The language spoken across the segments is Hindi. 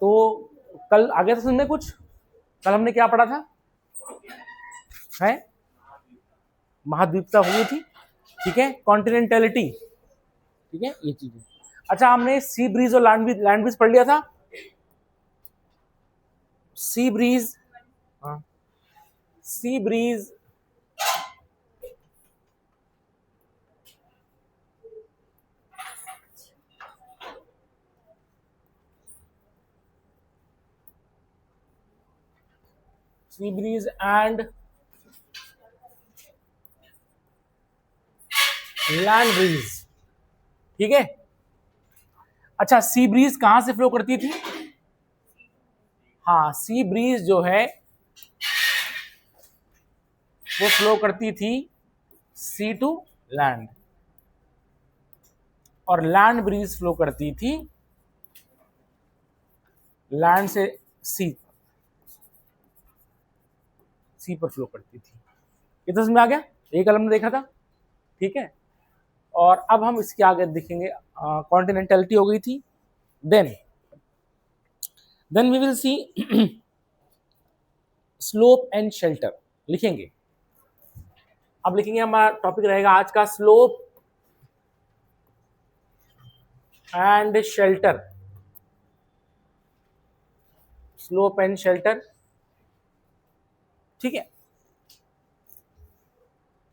तो कल आगे तो सुनने कुछ, कल हमने क्या पढ़ा था, है महाद्वीपता हुई थी, ठीक है, कॉन्टिनेंटलिटी, ठीक है, ये चीजें। अच्छा, हमने सी ब्रीज और लैंड ब्रीज पढ़ लिया था। सी ब्रीज, हाँ, sea breeze and land breeze, ठीक है। अच्छा, सी ब्रीज कहां से फ्लो करती थी? हाँ, सी ब्रीज जो है वो फ्लो करती थी सी टू लैंड, और लैंड ब्रीज फ्लो करती थी लैंड से सी, सी पर फ्लो करती थी। ये तो समझ में आ गया, एक कलम में देखा था, ठीक है। और अब हम इसके आगे देखेंगे, कॉन्टिनेंटलिटी हो गई थी। Then we will see slope and shelter, लिखेंगे। अब लिखेंगे, हमारा टॉपिक रहेगा आज का slope and shelter, slope and shelter, ठीक है।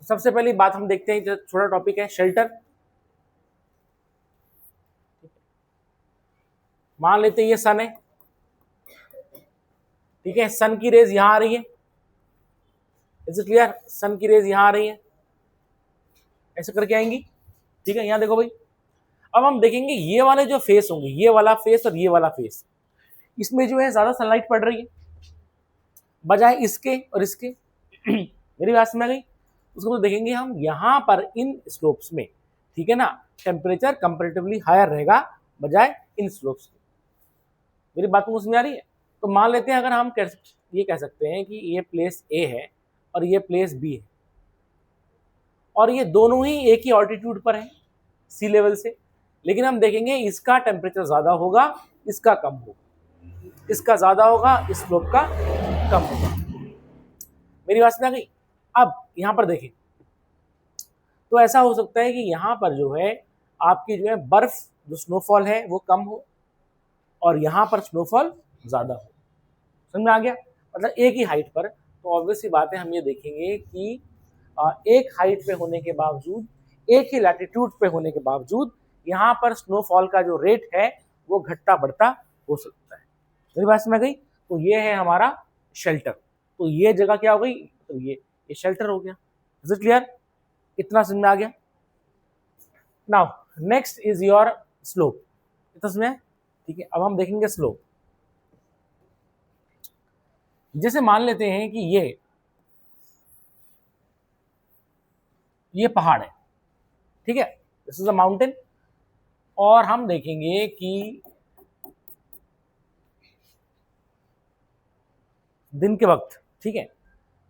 सबसे पहली बात हम देखते हैं, जो छोटा टॉपिक है शेल्टर। मान लेते हैं ये सन है, ठीक है, सन की रेज यहां आ रही है, इज इट क्लियर? सन की रेज यहां आ रही है, ऐसे करके आएंगी, ठीक है। यहां देखो भाई, अब हम देखेंगे ये वाले जो फेस होंगे, ये वाला फेस और ये वाला फेस, इसमें जो है ज्यादा सनलाइट पड़ रही है बजाय इसके और इसके। मेरी बात समझ गई? उसको तो देखेंगे हम यहां पर इन स्लोप्स में, ठीक है ना, टेम्परेचर कंपेरेटिवली हायर रहेगा बजाय इन स्लोप्स के। मेरी बात को समझ आ रही है? तो मान लेते हैं, अगर हम ये कह सकते हैं कि ये प्लेस ए है और ये प्लेस बी है, और ये दोनों ही एक ही ऑल्टीट्यूड पर है सी लेवल से, लेकिन हम देखेंगे इसका टेम्परेचर ज्यादा होगा, इसका कम होगा, इसका ज्यादा होगा, इस स्लोप का कम होगा। मेरी बात समझ आ गई? अब यहां पर देखें, तो ऐसा हो सकता है कि यहां पर जो है आपकी जो है बर्फ, जो स्नोफॉल है वो कम हो, और यहां पर स्नोफॉल ज्यादा हो। समझ में आ गया? मतलब एक ही हाइट पर, तो ऑब्वियस सी बात है, हम ये देखेंगे कि एक हाइट पे होने के बावजूद, एक ही लैटिट्यूड पे होने के बावजूद, यहाँ पर स्नोफॉल का जो रेट है वो घटता बढ़ता हो सकता है। मेरी बात समझ गई? तो ये है हमारा शेल्टर। तो ये जगह क्या हो गई? तो ये शेल्टर हो गया। Is it clear? इतना समझ में आ गया? Now next is your slope. इतना समझ, ठीक है। अब हम देखेंगे स्लोप। जैसे मान लेते हैं कि ये पहाड़ है, ठीक है, दिस इज अ माउंटेन, और हम देखेंगे कि दिन के वक्त, ठीक है,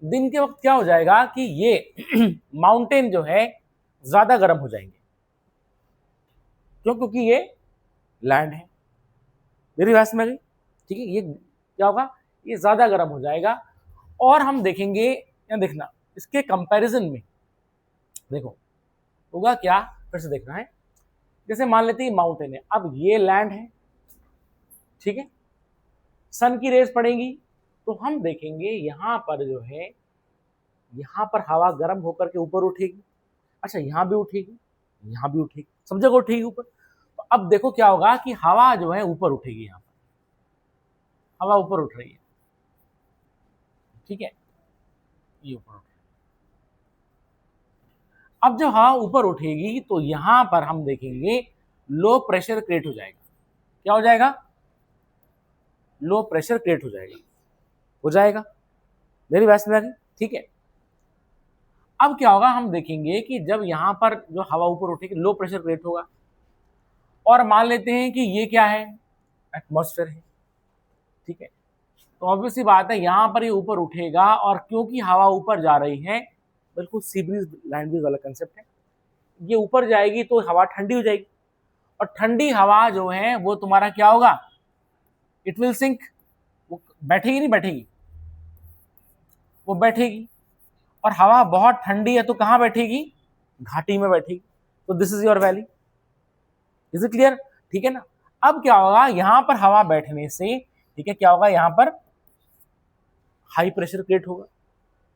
दिन के वक्त क्या हो जाएगा कि ये माउंटेन जो है ज्यादा गर्म हो जाएंगे। क्यों? क्योंकि ये लैंड है। मेरी बात समझ गई? ठीक है, ये क्या होगा? ये ज्यादा गर्म हो जाएगा। और हम देखेंगे, या देखना इसके कंपैरिजन में, देखो होगा क्या, फिर से देखना है। जैसे मान लेते हैं माउंटेन है, अब ये लैंड है, ठीक है, सन की रेस पड़ेगी, तो हम देखेंगे यहां पर जो है, यहां पर हवा गर्म होकर के ऊपर उठेगी। अच्छा, यहां भी उठेगी, यहां भी उठेगी, सब जगह उठेगी ऊपर। तो अब देखो क्या होगा कि हवा जो है ऊपर उठेगी, यहां पर हवा ऊपर उठ रही है, ठीक है, ये ऊपर उठ रही है। अब जब हवा ऊपर उठेगी तो यहां पर हम देखेंगे लो प्रेशर क्रिएट हो जाएगा। क्या हो जाएगा? लो प्रेशर क्रिएट हो जाएगा। मेरी बात समझ आ गई? ठीक है। अब क्या होगा, हम देखेंगे कि जब यहां पर जो हवा ऊपर उठेगी, लो प्रेशर क्रिएट होगा, और मान लेते हैं कि ये क्या है? एटमॉस्फेयर है, ठीक है। तो ऑब्वियसली बात है, यहां पर ये ऊपर उठेगा, और क्योंकि हवा ऊपर जा रही है, बिल्कुल सी ब्रीज लैंड ब्रीज वाला कंसेप्ट है, ये ऊपर जाएगी तो हवा ठंडी हो जाएगी, और ठंडी हवा जो है वो तुम्हारा क्या होगा? It will sink. वो बैठेगी नहीं बैठेगी, वो बैठेगी। और हवा बहुत ठंडी है तो कहाँ बैठेगी, घाटी में बैठेगी। तो this is your valley. Is it clear? ठीक है ना। अब क्या होगा, यहां पर हवा बैठने से, ठीक है, क्या होगा, यहां पर हाई प्रेशर क्रिएट होगा।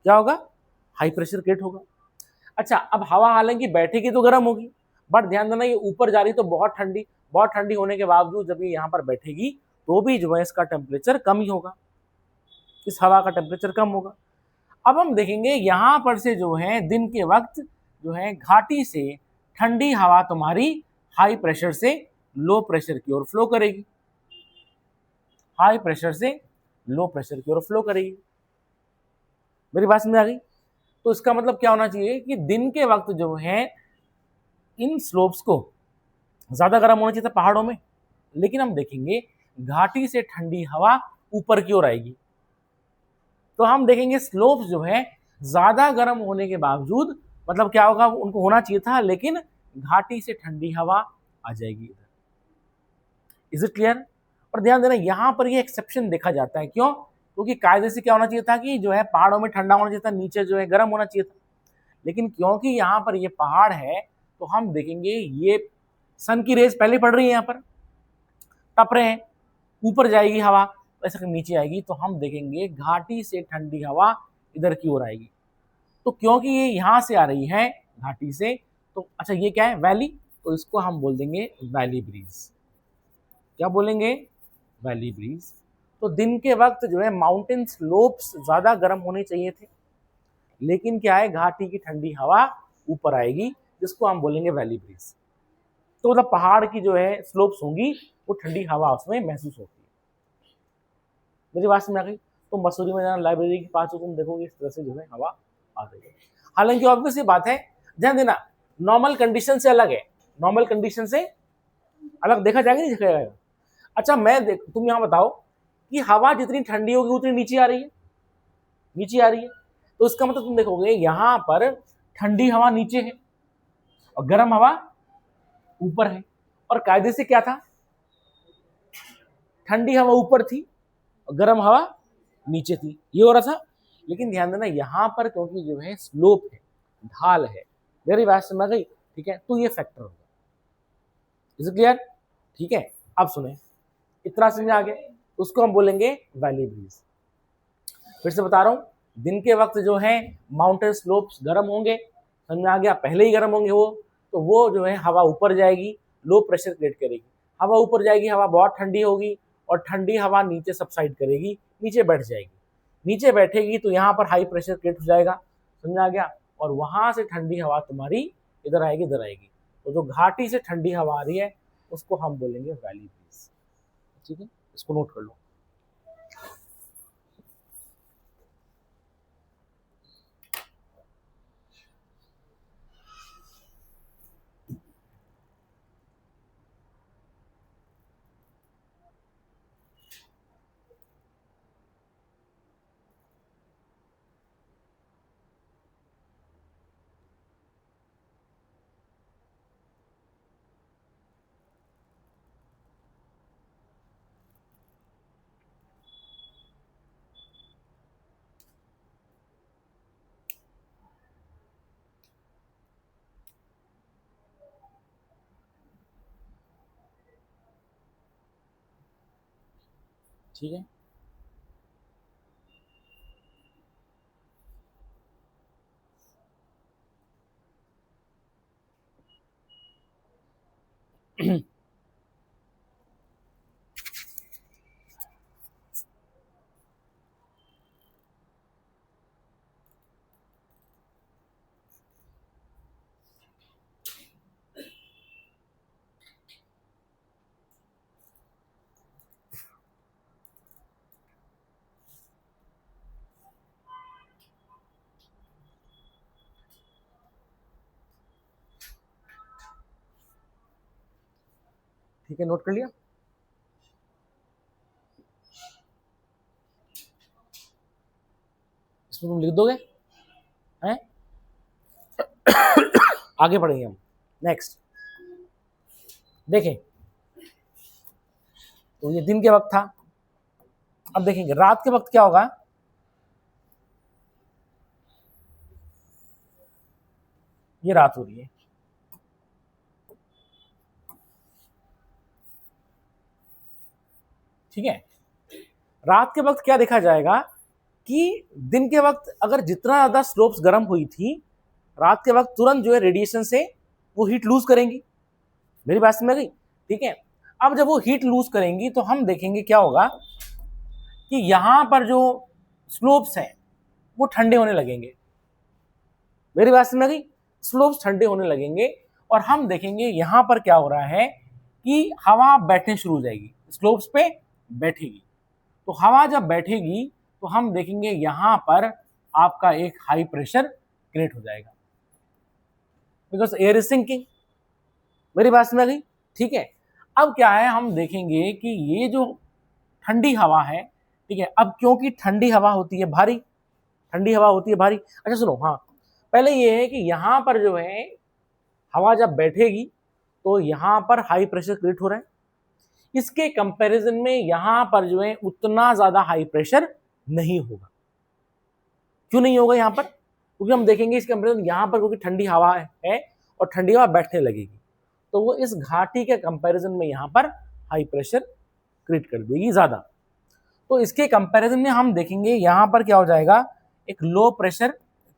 क्या होगा, हाई प्रेशर क्रिएट होगा। अच्छा, अब हवा हालांकि बैठेगी तो गर्म होगी, बट ध्यान देना ये ऊपर जा रही तो बहुत ठंडी, बहुत ठंडी होने के बावजूद जब ये यहाँ पर बैठेगी तो भी जो है इसका टेम्परेचर कम ही होगा, इस हवा का टेम्परेचर कम होगा। अब हम देखेंगे यहां पर से जो है दिन के वक्त जो है घाटी से ठंडी हवा तुम्हारी हाई प्रेशर से लो प्रेशर की ओर फ्लो करेगी, हाई प्रेशर से लो प्रेशर की ओर फ्लो करेगी। मेरी बात समझ आ गई? तो इसका मतलब क्या होना चाहिए कि दिन के वक्त जो है इन स्लोप्स को ज्यादा गर्म होना चाहिए था पहाड़ों में, लेकिन हम देखेंगे घाटी से ठंडी हवा ऊपर की ओर आएगी। तो हम देखेंगे स्लोप्स जो है ज्यादा गर्म होने के बावजूद, मतलब क्या होगा, उनको होना चाहिए था, लेकिन घाटी से ठंडी हवा आ जाएगी इधर। Is it clear? और ध्यान देना यहां पर ये एक्सेप्शन देखा जाता है। क्यों? क्योंकि कायदे से क्या होना चाहिए था कि जो है पहाड़ों में ठंडा होना चाहिए था, नीचे जो है गर्म होना चाहिए था। लेकिन क्योंकि यहाँ पर ये पहाड़ है तो हम देखेंगे ये सन की रेज पहले पड़ रही है, यहाँ पर तप रहे हैं, ऊपर जाएगी हवा, ऐसे नीचे आएगी, तो हम देखेंगे घाटी से ठंडी हवा इधर की ओर आएगी। तो क्योंकि ये यहां से आ रही है घाटी से, तो अच्छा ये क्या है, वैली, तो इसको हम बोल देंगे वैली ब्रीज। क्या बोलेंगे, वैली ब्रीज। तो दिन के वक्त जो है माउंटेन स्लोप्स ज्यादा गर्म होने चाहिए थे, लेकिन क्या है, घाटी की ठंडी हवा ऊपर आएगी, जिसको हम बोलेंगे वैली ब्रीज। तो मतलब पहाड़ की जो है स्लोप्स होंगी वो ठंडी हवा उसमें महसूस होती है। मेरी बात समझ आ गई? तो मसूरी में जाना, लाइब्रेरी के पास हो, तुम देखोगे इस तरह से जो है हवा आ रही है। हालांकि ऑब्वियस ये बात है, ध्यान देना नॉर्मल कंडीशन से अलग है, नॉर्मल कंडीशन से अलग देखा जाएगा, नहीं देखा जाएगा। अच्छा मैं देख, तुम यहाँ बताओ कि हवा जितनी ठंडी होगी उतनी नीचे आ रही है, नीचे आ रही है, तो इसका मतलब तुम देखोगे यहाँ पर ठंडी हवा नीचे है और गर्म हवा ऊपर है। और कायदे से क्या था, ठंडी हवा ऊपर थी और गर्म हवा नीचे थी, ये हो रहा था। लेकिन ध्यान देना यहाँ पर क्योंकि जो है स्लोप है, ढाल है, मेरी बात समझ गई, ठीक है, तो ये फैक्टर होगा। Is clear? ठीक है, अब सुने, इतना समझ आ गया, उसको हम बोलेंगे वैली ब्रीज। फिर से बता रहा हूं, दिन के वक्त जो है माउंटेन स्लोप्स गर्म होंगे, समझ में आ गया, पहले ही गर्म होंगे वो, तो वो जो है हवा ऊपर जाएगी, लो प्रेशर क्रिएट करेगी, हवा ऊपर जाएगी, हवा बहुत ठंडी होगी और ठंडी हवा नीचे सबसाइड करेगी, नीचे बैठ जाएगी, नीचे बैठेगी तो यहाँ पर हाई प्रेशर क्रिएट हो जाएगा, समझ आ गया, और वहां से ठंडी हवा तुम्हारी इधर आएगी, इधर आएगी, तो जो घाटी से ठंडी हवा आ रही है उसको हम बोलेंगे वैली ब्रीज। ठीक है, इसको नोट कर लो। ठीक है, ठीक है, नोट कर लिया। इसमें तुम लिख दोगे हैं? आगे बढ़ेंगे हम। नेक्स्ट देखें, तो ये दिन के वक्त था, अब देखेंगे रात के वक्त क्या होगा, ये रात हो रही है, ठीक है। रात के वक्त क्या देखा जाएगा कि दिन के वक्त अगर जितना ज्यादा स्लोप्स गर्म हुई थी, रात के वक्त तुरंत जो है रेडिएशन से वो हीट लूज करेंगी। मेरी बात समझ गई, ठीक है। अब जब वो हीट लूज करेंगी तो हम देखेंगे क्या होगा कि यहां पर जो स्लोप्स हैं वो ठंडे होने लगेंगे। मेरी बात समझ गई, स्लोप्स ठंडे होने लगेंगे और हम देखेंगे यहां पर क्या हो रहा है कि हवा बैठने शुरू हो जाएगी, स्लोप्स पे बैठेगी। तो हवा जब बैठेगी तो हम देखेंगे यहां पर आपका एक हाई प्रेशर क्रिएट हो जाएगा, बिकॉज एयर इज सिंकिंग। मेरी बात समझ गई, ठीक है। अब क्या है, हम देखेंगे कि ये जो ठंडी हवा है, ठीक है, अब क्योंकि ठंडी हवा होती है भारी, ठंडी हवा होती है भारी। अच्छा सुनो, हाँ पहले ये है कि यहां पर जो है हवा जब बैठेगी तो यहां पर हाई प्रेशर क्रिएट हो रहा है, इसके कंपैरिजन में यहां पर जो है उतना ज्यादा हाई प्रेशर नहीं होगा। क्यों नहीं होगा यहां पर, क्योंकि हम देखेंगे इसके कंपैरिजन यहां पर क्योंकि ठंडी हवा है और ठंडी हवा बैठने लगेगी तो वो इस घाटी के कंपैरिजन में यहां पर हाई प्रेशर क्रिएट कर देगी ज्यादा। तो इसके कंपैरिजन में हम देखेंगे यहां पर क्या हो जाएगा, एक लो प्रेशर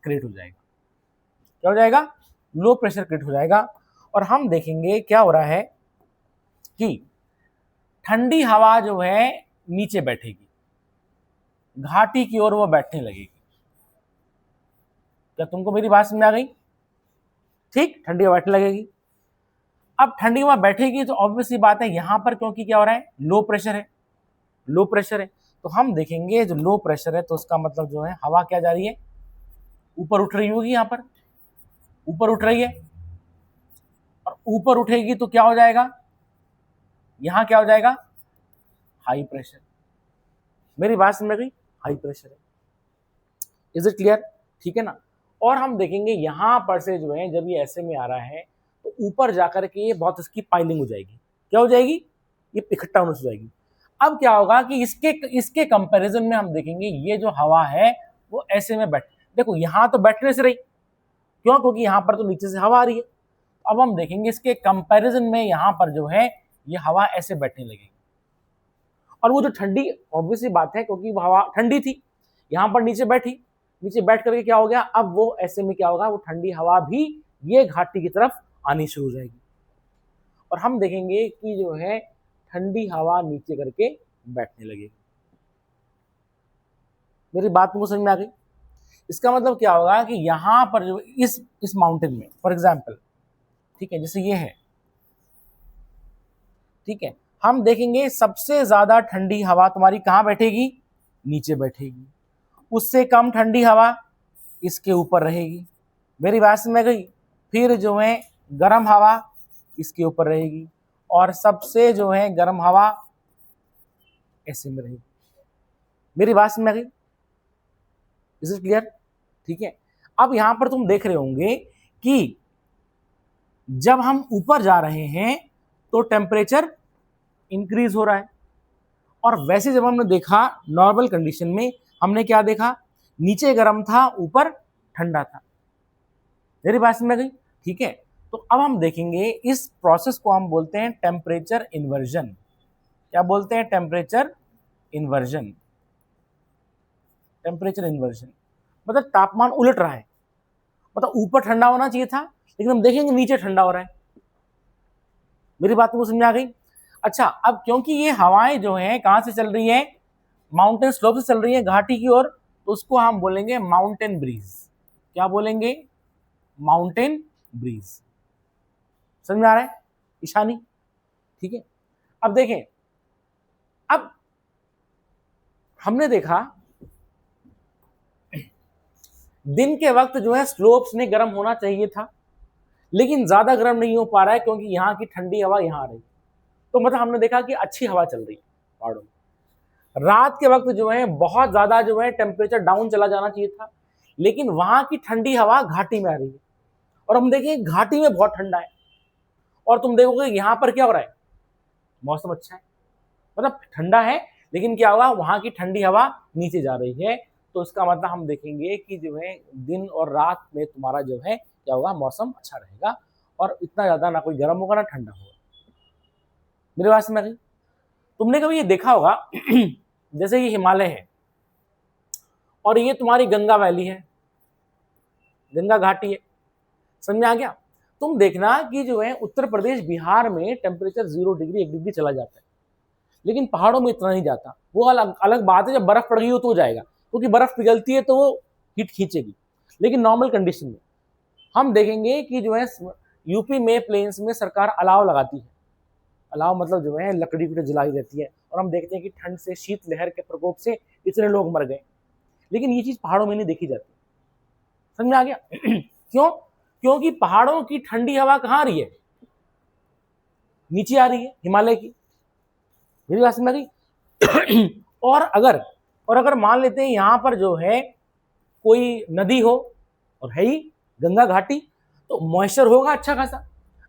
क्रिएट हो जाएगा। क्या हो जाएगा, लो प्रेशर क्रिएट हो जाएगा। और हम देखेंगे क्या हो रहा है कि ठंडी हवा जो है नीचे बैठेगी, घाटी की ओर वो बैठने लगेगी। क्या तुमको मेरी बात समझ आ गई, ठीक, ठंडी हवा बैठने लगेगी। अब ठंडी हवा बैठेगी तो ऑब्वियसली बात है यहां पर क्योंकि क्या हो रहा है, लो प्रेशर है, लो प्रेशर है। तो हम देखेंगे जो लो प्रेशर है तो उसका मतलब जो है हवा क्या जा रही है, ऊपर उठ रही होगी, यहां पर ऊपर उठ रही है। और ऊपर उठेगी तो क्या हो जाएगा, यहां क्या हो जाएगा, हाई प्रेशर। मेरी बात समझ गई, हाई प्रेशर है। इज इट क्लियर, ठीक है ना। और हम देखेंगे यहां पर से जो है जब ये ऐसे में आ रहा है तो ऊपर जाकर के ये बहुत इसकी पाइलिंग हो जाएगी। क्या हो जाएगी, ये इकट्ठा होने से जाएगी। अब क्या होगा कि इसके कंपैरिजन में हम देखेंगे ये जो हवा है वो ऐसे में बैठ, देखो यहां तो बैठने से रही, क्यों, क्योंकि यहां पर तो नीचे से हवा आ रही है। अब हम देखेंगे इसके कंपैरिजन में यहां पर जो है ये हवा ऐसे बैठने लगेगी। और वो जो ठंडी, ऑब्वियसली बात है क्योंकि वो हवा ठंडी थी, यहां पर नीचे बैठी, नीचे बैठ करके क्या हो गया, अब वो ऐसे में क्या होगा, वो ठंडी हवा भी ये घाटी की तरफ आनी शुरू हो जाएगी। और हम देखेंगे कि जो है ठंडी हवा नीचे करके बैठने लगेगी। मेरी बात तुमको समझ में आ गई। इसका मतलब क्या होगा कि यहां पर जो इस माउंटेन में फॉर एग्जाम्पल, ठीक है, जैसे ये है, ठीक है, हम देखेंगे सबसे ज्यादा ठंडी हवा तुम्हारी कहां बैठेगी, नीचे बैठेगी। उससे कम ठंडी हवा इसके ऊपर रहेगी। मेरी बात समझ गई। फिर जो है गर्म हवा इसके ऊपर रहेगी और सबसे जो है गर्म हवा ऐसे में रहेगी। मेरी बात समझ गई, इज इट क्लियर, ठीक है। अब यहां पर तुम देख रहे होंगे कि जब हम ऊपर जा रहे हैं तो टेम्परेचर इंक्रीज हो रहा है, और वैसे जब हमने देखा नॉर्मल कंडीशन में हमने क्या देखा, नीचे गर्म था ऊपर ठंडा था। मेरी बात समझ गई, ठीक है। तो अब हम देखेंगे इस प्रोसेस को हम बोलते हैं टेम्परेचर इन्वर्जन। क्या बोलते हैं, टेम्परेचर इन्वर्जन। टेम्परेचर इन्वर्जन मतलब तापमान उलट रहा है, मतलब ऊपर ठंडा होना चाहिए था लेकिन हम देखेंगे नीचे ठंडा हो रहा है। मेरी बात को समझ आ गई। अच्छा, अब क्योंकि ये हवाएं जो हैं कहां से चल रही है, माउंटेन स्लोप से चल रही है घाटी की ओर, तो उसको हम बोलेंगे माउंटेन ब्रीज। क्या बोलेंगे, माउंटेन ब्रीज। समझ में आ रहा है ईशानी, ठीक है। अब देखें, अब हमने देखा दिन के वक्त जो है स्लोप्स ने गर्म होना चाहिए था लेकिन ज्यादा गर्म नहीं हो पा रहा है क्योंकि यहाँ की ठंडी हवा यहाँ आ रही। तो मतलब हमने देखा कि अच्छी हवा चल रही है पहाड़ों में। रात के वक्त जो है बहुत ज्यादा जो है टेम्परेचर डाउन चला जाना चाहिए था लेकिन वहां की ठंडी हवा घाटी में आ रही है और हम देखें घाटी में बहुत ठंडा है। और तुम देखोगे यहां पर क्या हो रहा है, मौसम अच्छा है, मतलब ठंडा है लेकिन क्या होगा, वहां की ठंडी हवा नीचे जा रही है, तो इसका मतलब हम देखेंगे कि जो है दिन और रात में तुम्हारा जो है क्या होगा, मौसम अच्छा रहेगा और इतना ज्यादा ना कोई गर्म होगा ना ठंडा होगा। मेरे पास में तुमने कभी ये देखा होगा जैसे ये हिमालय है और ये तुम्हारी गंगा वैली है, गंगा घाटी है, समझ में आ गया। तुम देखना कि जो है उत्तर प्रदेश बिहार में टेम्परेचर 0 डिग्री 1 डिग्री चला जाता है, लेकिन पहाड़ों में इतना नहीं जाता। वो अलग अलग बात है, जब बर्फ पड़ गई हो तो जाएगा, क्योंकि बर्फ पिघलती है तो वो हीट खींचेगी। लेकिन नॉर्मल कंडीशन में हम देखेंगे कि जो है यूपी में प्लेन्स में सरकार अलाव लगाती है। अलाव मतलब जो है लकड़ी की जलाई रहती है, और हम देखते हैं कि ठंड से, शीतलहर के प्रकोप से इतने लोग मर गए। लेकिन ये चीज पहाड़ों में नहीं देखी जाती। समझ में आ गया? क्यों? क्योंकि पहाड़ों की ठंडी हवा कहाँ आ रही है, नीचे आ रही है, हिमालय की। मेरी बात समझ गई? और अगर मान लेते हैं यहां पर जो है कोई नदी हो, और है ही गंगा घाटी, तो मॉइस्चर होगा अच्छा खासा।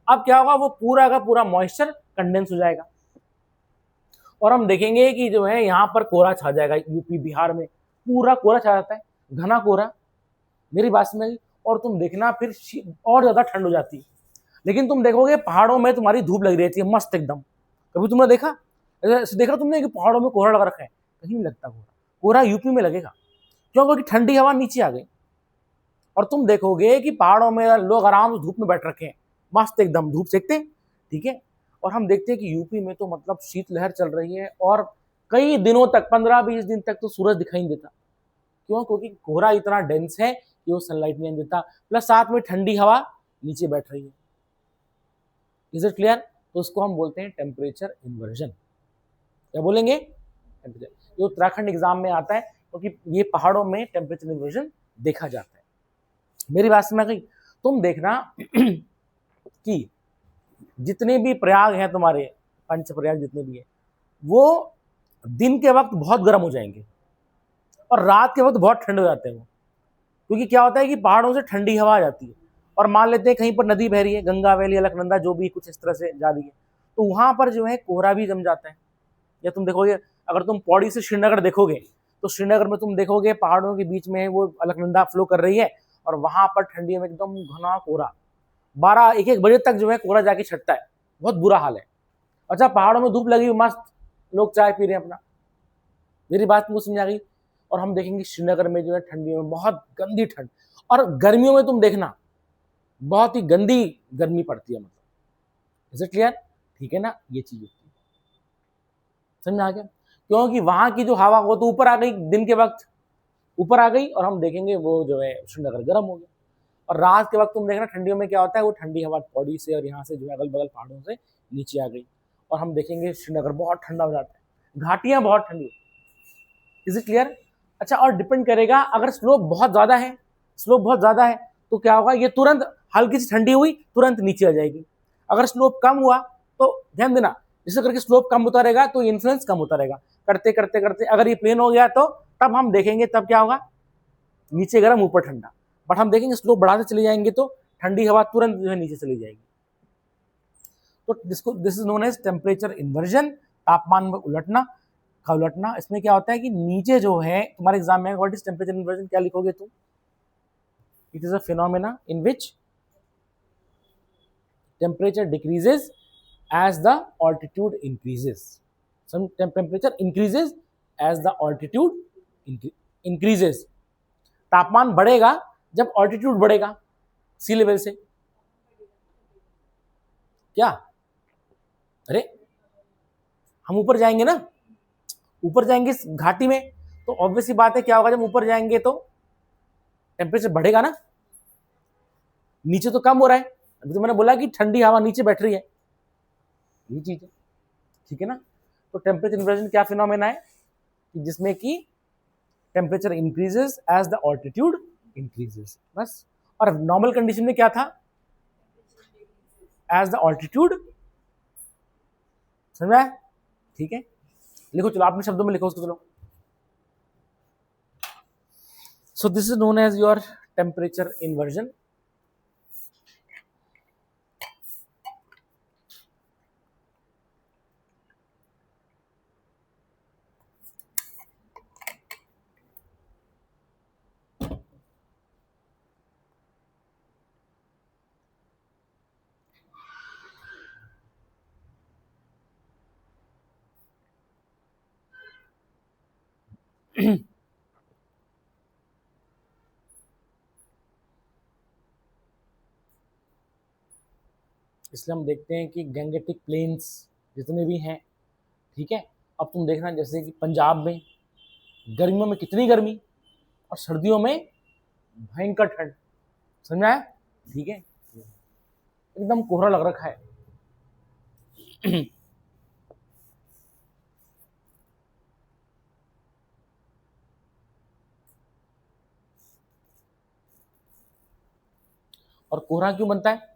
अब क्या होगा, वो पूरा का पूरा मॉइस्चर कंडेंस हो जाएगा, और हम देखेंगे कि जो है यहाँ पर कोहरा छा जाएगा। यूपी बिहार में पूरा कोहरा छा जाता है, घना कोहरा। मेरी बात समझ। और तुम देखना फिर और ज्यादा ठंड हो जाती है। लेकिन तुम देखोगे पहाड़ों में तुम्हारी धूप लग रही है मस्त एकदम। कभी तुमने देखा, ऐसे देखा तुमने कि पहाड़ों में कोहरा लगा रखा है? कहीं नहीं लगता कोहरा। कोहरा यूपी में लगेगा, क्यों? क्योंकि ठंडी हवा नीचे आ गई। और तुम देखोगे कि पहाड़ों में लोग आराम से धूप में बैठ रखे हैं, मस्त एकदम धूप सेकते हैं, ठीक है। और हम देखते हैं कि यूपी में तो मतलब शीतलहर चल रही है, और कई दिनों तक, 15-20 दिन तक तो सूरज दिखाई नहीं देता। क्यों? क्योंकि कोहरा इतना डेंस है कि वो सनलाइट नहीं देता, प्लस साथ में ठंडी हवा नीचे बैठ रही है। Is it clear? तो उसको हम बोलते हैं टेम्परेचर इन्वर्जन। क्या बोलेंगे? टेम्परेचर। ये उत्तराखंड एग्जाम में आता है, क्योंकि ये पहाड़ों में टेम्परेचर इन्वर्जन देखा जाता है। मेरी बात समझ गई? तुम देखना कि जितने भी प्रयाग हैं तुम्हारे, पंच प्रयाग जितने भी हैं, वो दिन के वक्त बहुत गर्म हो जाएंगे और रात के वक्त बहुत ठंड हो जाते हैं वो। क्योंकि क्या होता है कि पहाड़ों से ठंडी हवा आ जाती है, और मान लेते हैं कहीं पर नदी बह रही है, गंगा वैली, अलकनंदा, जो भी कुछ इस तरह से जा रही है, तो वहां पर जो है कोहरा भी जम जाता है। या तुम देखोगे, अगर तुम पौड़ी से श्रीनगर देखोगे, तो श्रीनगर में तुम देखोगे पहाड़ों के बीच में वो अलकनंदा फ्लो कर रही है, और वहां पर ठंडी में एकदम घना कोहरा, 12-1 बजे तक जो है कोहरा जाके छटता है। बहुत बुरा हाल है। अच्छा, पहाड़ों में धूप लगी हुई, मस्त लोग चाय पी रहे हैं अपना। मेरी बात मुझे समझ आ गई? और हम देखेंगे श्रीनगर में जो है ठंडियों में बहुत गंदी ठंड, और गर्मियों में तुम देखना बहुत ही गंदी गर्मी पड़ती है। मतलब इज इट क्लियर? ठीक है ना? ये चीज होती है। समझ में आ गया? क्योंकि वहां की जो हवा वो तो ऊपर आ गई, दिन के वक्त ऊपर आ गई, और हम देखेंगे वो जो है श्रीनगर गर्म हो गया। और रात के वक्त तुम देखना ठंडियों में क्या होता है, वो ठंडी हवा पौड़ी से और यहाँ से जो है अगल बगल पहाड़ों से नीचे आ गई, और हम देखेंगे श्रीनगर बहुत ठंडा हो जाता है, घाटियां बहुत ठंडी। Is it clear? अच्छा, और डिपेंड करेगा, अगर स्लोप बहुत ज्यादा है, स्लोप बहुत ज्यादा है, तो क्या होगा, ये तुरंत हल्की सी ठंडी हुई तुरंत नीचे आ जाएगी। अगर स्लोप कम हुआ तो ध्यान देना, जिससे करके स्लोप कम होता रहेगा तो इन्फ्लुएंस कम होता रहेगा। करते करते करते अगर ये प्लेन हो गया तो तब हम देखेंगे, तब क्या होगा, नीचे गर्म ऊपर ठंडा। बट हम देखेंगे स्लोप बढ़ाते चले जाएंगे तो ठंडी हवा तुरंत जो है नीचे चली जाएगी। तो this is known as temperature inversion, तापमान में उलटना का उलटना। इसमें क्या होता है कि नीचे जो है तुम्हारे एग्जाम में व्हाट इज टेम्परेचर इन्वर्जन, क्या लिखोगे तुम? It is a phenomena in which temperature decreases as the altitude increases. Some temperature increases as the altitude increases. तापमान बढ़ेगा जब ऑल्टीट्यूड बढ़ेगा सी लेवल से। क्या? अरे हम ऊपर जाएंगे ना, ऊपर जाएंगे घाटी में, तो ऑब्वियसली बात है क्या होगा, जब ऊपर जाएंगे तो टेम्परेचर बढ़ेगा ना। नीचे तो कम हो रहा है, अभी तो मैंने बोला कि ठंडी हवा नीचे बैठ रही है, ये चीज है, ठीक है ना। तो टेम्परेचर इन्वर्जन क्या फिनोमेना है, जिसमें कि temperature increases as the altitude increases, बस। और नॉर्मल कंडीशन में क्या था, एज द ऑल्टीट्यूड। समझ में? ठीक है, लिखो चलो, अपने शब्दों में लिखो उसको, चलो। So this is known as your temperature inversion. इसलिए हम देखते हैं कि गैंगेटिक प्लेन्स जितने भी हैं, ठीक है, अब तुम देखना जैसे कि पंजाब में गर्मियों में कितनी गर्मी और सर्दियों में भयंकर ठंड, समझ में आया? ठीक है, एकदम कोहरा लग रखा है। और कोहरा क्यों बनता है?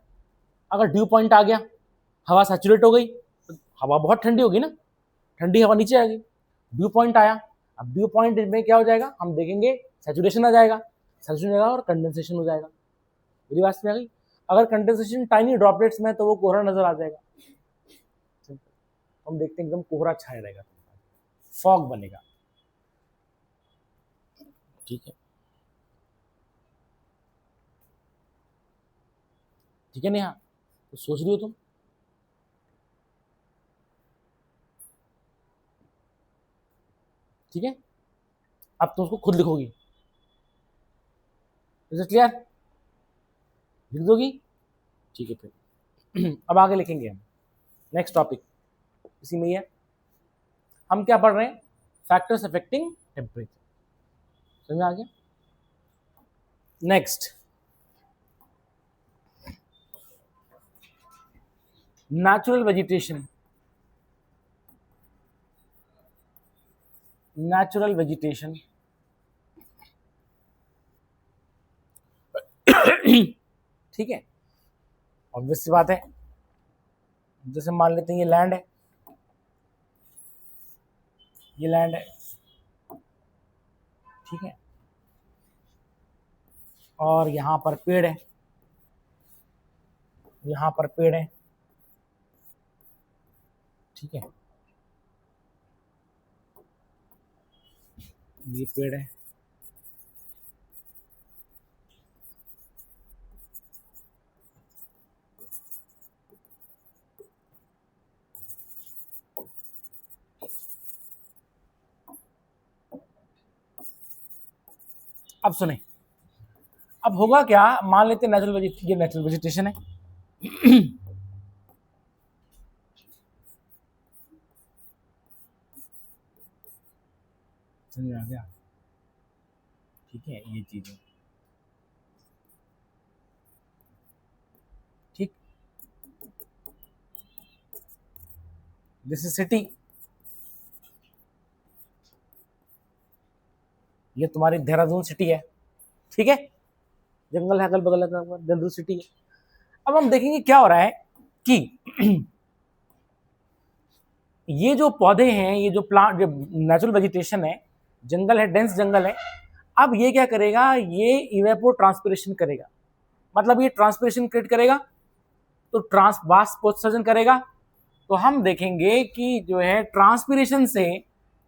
अगर ड्यू पॉइंट आ गया, हवा सैचुरेट हो गई तो हवा बहुत ठंडी होगी ना, ठंडी हवा नीचे आ गई, ड्यू पॉइंट आया, अब ड्यू पॉइंट में क्या हो जाएगा, हम देखेंगे सैचुरेशन आ जाएगा, सैचुरेशन और कंडेंसेशन हो जाएगा। मेरी बात में आ गई? अगर कंडेंसेशन टाइनी ड्रॉपलेट्स में तो वो कोहरा नजर आ जाएगा, हम देखते हैं एकदम कोहरा छाया रहेगा, फॉग बनेगा, ठीक है, ठीक है नेहा, तो सोच रही हो तुम? ठीक है, अब तुम उसको खुद लिखोगी, इज इट क्लियर? लिख दोगी? ठीक है, फिर अब आगे लिखेंगे हम नेक्स्ट टॉपिक, इसी में ही है। हम क्या पढ़ रहे हैं? फैक्टर्स अफेक्टिंग टेम्परेचर, समझ में आ गया? Next, natural vegetation, natural vegetation ठीक है, ऑब्वियस सी बात है, जैसे मान लेते हैं ये लैंड है, ये लैंड है, ठीक है, और यहाँ पर पेड़ है, यहाँ पर पेड़ है, ठीक है, ये पेड़ है, अब सुने, अब होगा क्या, मान लेते हैं ये नेचुरल वेजिटेशन है समझ आ गया? ठीक है, ये चीज है, ठीक, दिस इज सिटी, ये तुम्हारी देहरादून सिटी है, ठीक है, जंगल है अगल बगल, देहरादून सिटी है। अब हम देखेंगे क्या हो रहा है कि ये जो पौधे हैं, ये जो प्लांट, जो नेचुरल वेजिटेशन है, जंगल है, डेंस जंगल है, अब ये क्या करेगा, ये इवेपो ट्रांसपिरेशन करेगा, मतलब ये ट्रांसपिरेशन क्रिएट करेगा, तो वाष्पोत्सर्जन करेगा, तो हम देखेंगे कि जो है ट्रांसपिरेशन से,